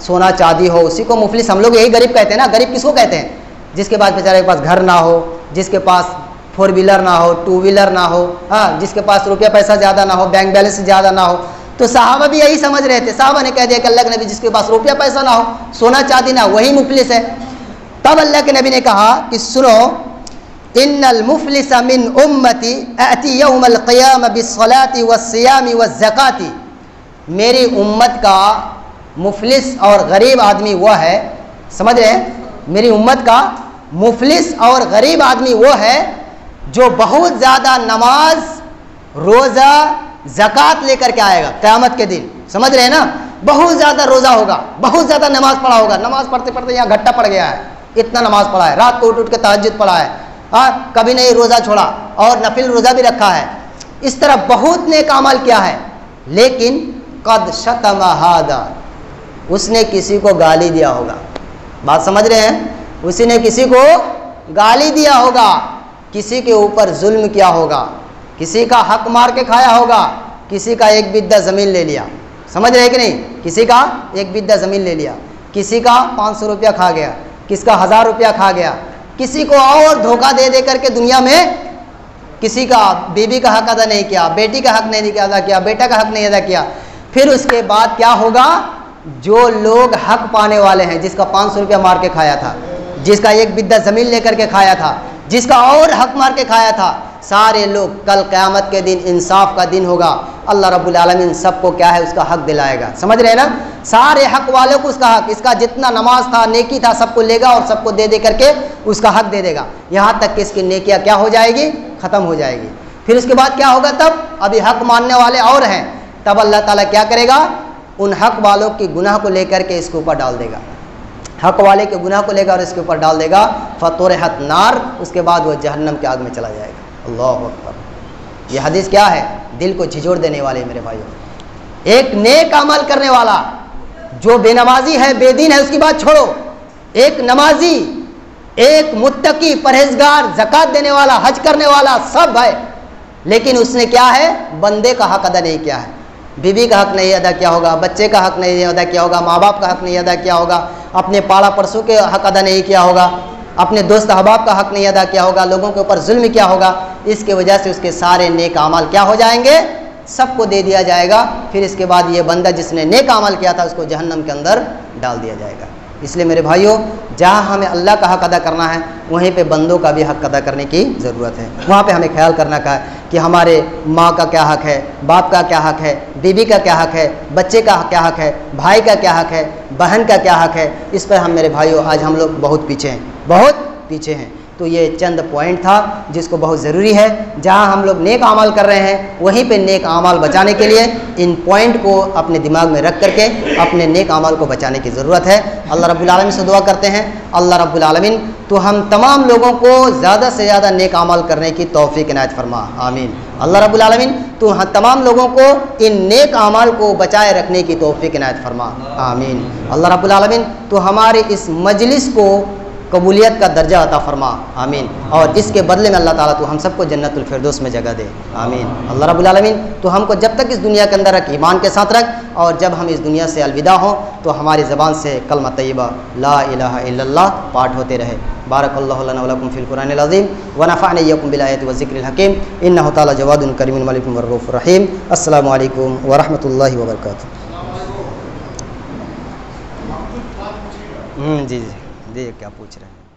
S1: سونا چاندی ہو اسی کو مفلس، ہم لوگ یہی غریب کہتے ہیں نا۔ غریب کس کو کہتے ہیں؟ جس کے پاس بیچارے کے پاس گھر نہ ہو، جس کے پاس 4 ویلر نہ ہو، 2 ویلر نہ ہو، ہاں، جس کے پاس روپیہ پیسہ زیادہ نہ ہو، بینک بیلنس زیادہ نہ ہو۔ تو صحابہ بھی یہی سمجھ رہے تھے، صحابہ نے کہہ دیا کہ اللہ کے نبی جس کے پاس روپیہ پیسہ نہ ہو، سونا چاندی نہ، وہی مفلس ہے۔ تب اللہ کے نبی نے کہا کہ سنو، ان المفلس من امتی اتی یوم القیامہ بالصلاۃ والصیام والزکاۃ، میری امت کا مفلس اور غریب آدمی وہ ہے، سمجھ رہے ہیں؟ میری امت کا مفلس اور غریب آدمی وہ ہے جو بہت زیادہ نماز، روزہ، زکوٰۃ لے کر کے آئے گا قیامت کے دن، سمجھ رہے ہیں نا؟ بہت زیادہ روزہ ہوگا، بہت زیادہ نماز پڑھا ہوگا، نماز پڑھتے پڑھتے یہاں گھٹا پڑ گیا ہے، اتنا نماز پڑھا ہے، رات کو اٹھ کے تہجد پڑھا ہے، ہاں، کبھی نہیں روزہ چھوڑا اور نفل روزہ بھی رکھا ہے، اس طرح بہت نیک عمل کیا ہے، لیکن قد شتم ھذا، اس نے کسی کو گالی دیا ہوگا۔ بات سمجھ رہے ہیں؟ اسی نے کسی کو گالی دیا ہوگا، کسی کے اوپر ظلم کیا ہوگا، کسی کا حق مار کے کھایا ہوگا، کسی کا ایک بدہ زمین لے لیا، سمجھ رہے کہ نہیں؟ کسی کا ایک بدہ زمین لے لیا، کسی کا 500 روپیہ کھا گیا، کس کا 1000 روپیہ کھا گیا، کسی کو اور دھوکہ دے دے کر کے دنیا میں کسی کا بیوی کا حق ادا نہیں کیا، بیٹی کا حق نہیں ادا کیا، بیٹا کا حق نہیں ادا کیا، پھر اس کے بعد کیا ہوگا؟ جو لوگ حق پانے والے ہیں، جس کا 500 روپیہ مار کے کھایا تھا، جس کا ایک بدہ زمین لے کر کے کھایا تھا، جس کا اور حق مار کے کھایا تھا، سارے لوگ کل قیامت کے دن انصاف کا دن ہوگا، اللہ رب العالمین سب کو کیا ہے اس کا حق دلائے گا، سمجھ رہے ہیں نا؟ سارے حق والوں کو اس کا حق، اس کا جتنا نماز تھا، نیکی تھا، سب کو لے گا اور سب کو دے دے کر کے اس کا حق دے دے گا، یہاں تک کہ اس کی نیکیاں کیا ہو جائے گی؟ ختم ہو جائے گی۔ پھر اس کے بعد کیا ہوگا؟ تب ابھی حق ماننے والے اور ہیں، تب اللہ تعالیٰ کیا کرے گا؟ ان حق والوں کی گناہ کو لے کر کے اس کے اوپر ڈال دے گا، حق والے کے گناہ کو لے گا اور اس کے اوپر ڈال دے گا، فطرحت نار، اس کے بعد وہ جہنم کی آگ میں چلا جائے گا۔ اللہ اکبر! یہ حدیث کیا ہے؟ دل کو جھنجھوڑ دینے والی میرے بھائیوں۔ ایک نیک عمل کرنے والا جو بے نمازی ہے، بے دین ہے، اس کی بات چھوڑو، ایک نمازی، ایک متقی، پرہیزگار، زکوٰۃ دینے والا، حج کرنے والا، سب ہے، لیکن اس نے کیا ہے؟ بندے کا حق ادا نہیں کیا ہے، بیوی کا حق نہیں ادا کیا ہوگا، بچے کا حق نہیں ادا کیا ہوگا، ماں باپ کا حق نہیں ادا کیا ہوگا، اپنے پاڑا پڑسوں کے حق ادا نہیں کیا ہوگا، اپنے دوست احباب کا حق نہیں ادا کیا ہوگا، لوگوں کے اوپر ظلم کیا ہوگا، اس کی وجہ سے اس کے سارے نیک اعمال کیا ہو جائیں گے؟ سب کو دے دیا جائے گا، پھر اس کے بعد یہ بندہ جس نے نیک عمل کیا تھا اس کو جہنم کے اندر ڈال دیا جائے گا۔ اس لیے میرے بھائیوں، جہاں ہمیں اللہ کا حق ادا کرنا ہے وہیں پہ بندوں کا بھی حق ادا کرنے کی ضرورت ہے، وہاں پہ ہمیں خیال کرنا کا ہے کہ ہمارے ماں کا کیا حق ہے، باپ کا کیا حق ہے، بیوی کا کیا حق ہے، بچے کا کیا حق ہے، بھائی کا کیا حق ہے، بہن کا کیا حق ہے۔ اس پر ہم میرے بھائیوں آج ہم لوگ بہت پیچھے ہیں، بہت پیچھے ہیں۔ تو یہ چند پوائنٹ تھا جس کو بہت ضروری ہے، جہاں ہم لوگ نیک اعمال کر رہے ہیں وہیں پہ نیک اعمال بچانے کے لیے ان پوائنٹ کو اپنے دماغ میں رکھ کر کے اپنے نیک اعمال کو بچانے کی ضرورت ہے۔ اللہ رب العالمین سے دعا کرتے ہیں، اللہ رب العالمین تو ہم تمام لوگوں کو زیادہ سے زیادہ نیک اعمال کرنے کی توفیق عنایت فرما، آمین۔ اللہ رب العالمین تو تمام لوگوں کو ان نیک اعمال کو بچائے رکھنے کی توفیق عنایت فرما، آمین۔ اللہ رب العالمین تو ہمارے اس مجلس کو قبولیت کا درجہ عطا فرما، آمین، اور اس کے بدلے میں اللہ تعالیٰ تو ہم سب کو جنت الفردوس میں جگہ دے، آمین۔ اللہ رب العالمین تو ہم کو جب تک اس دنیا کے اندر رکھ، ایمان کے ساتھ رکھ، اور جب ہم اس دنیا سے الوداع ہوں تو ہماری زبان سے کلمہ طیبہ لا الہ الا اللہ پاٹ ہوتے رہے۔ بارک اللہ لنا ولکم فی القرآن العظیم ونفعنی ایاکم بالآیات والذکر الحکیم، انہ تعالی جواد کریم ملک الرؤوف الرحیم۔ السلام علیکم ورحمۃ اللہ وبرکاتہ۔ جی جی جی، کیا پوچھ رہے ہیں؟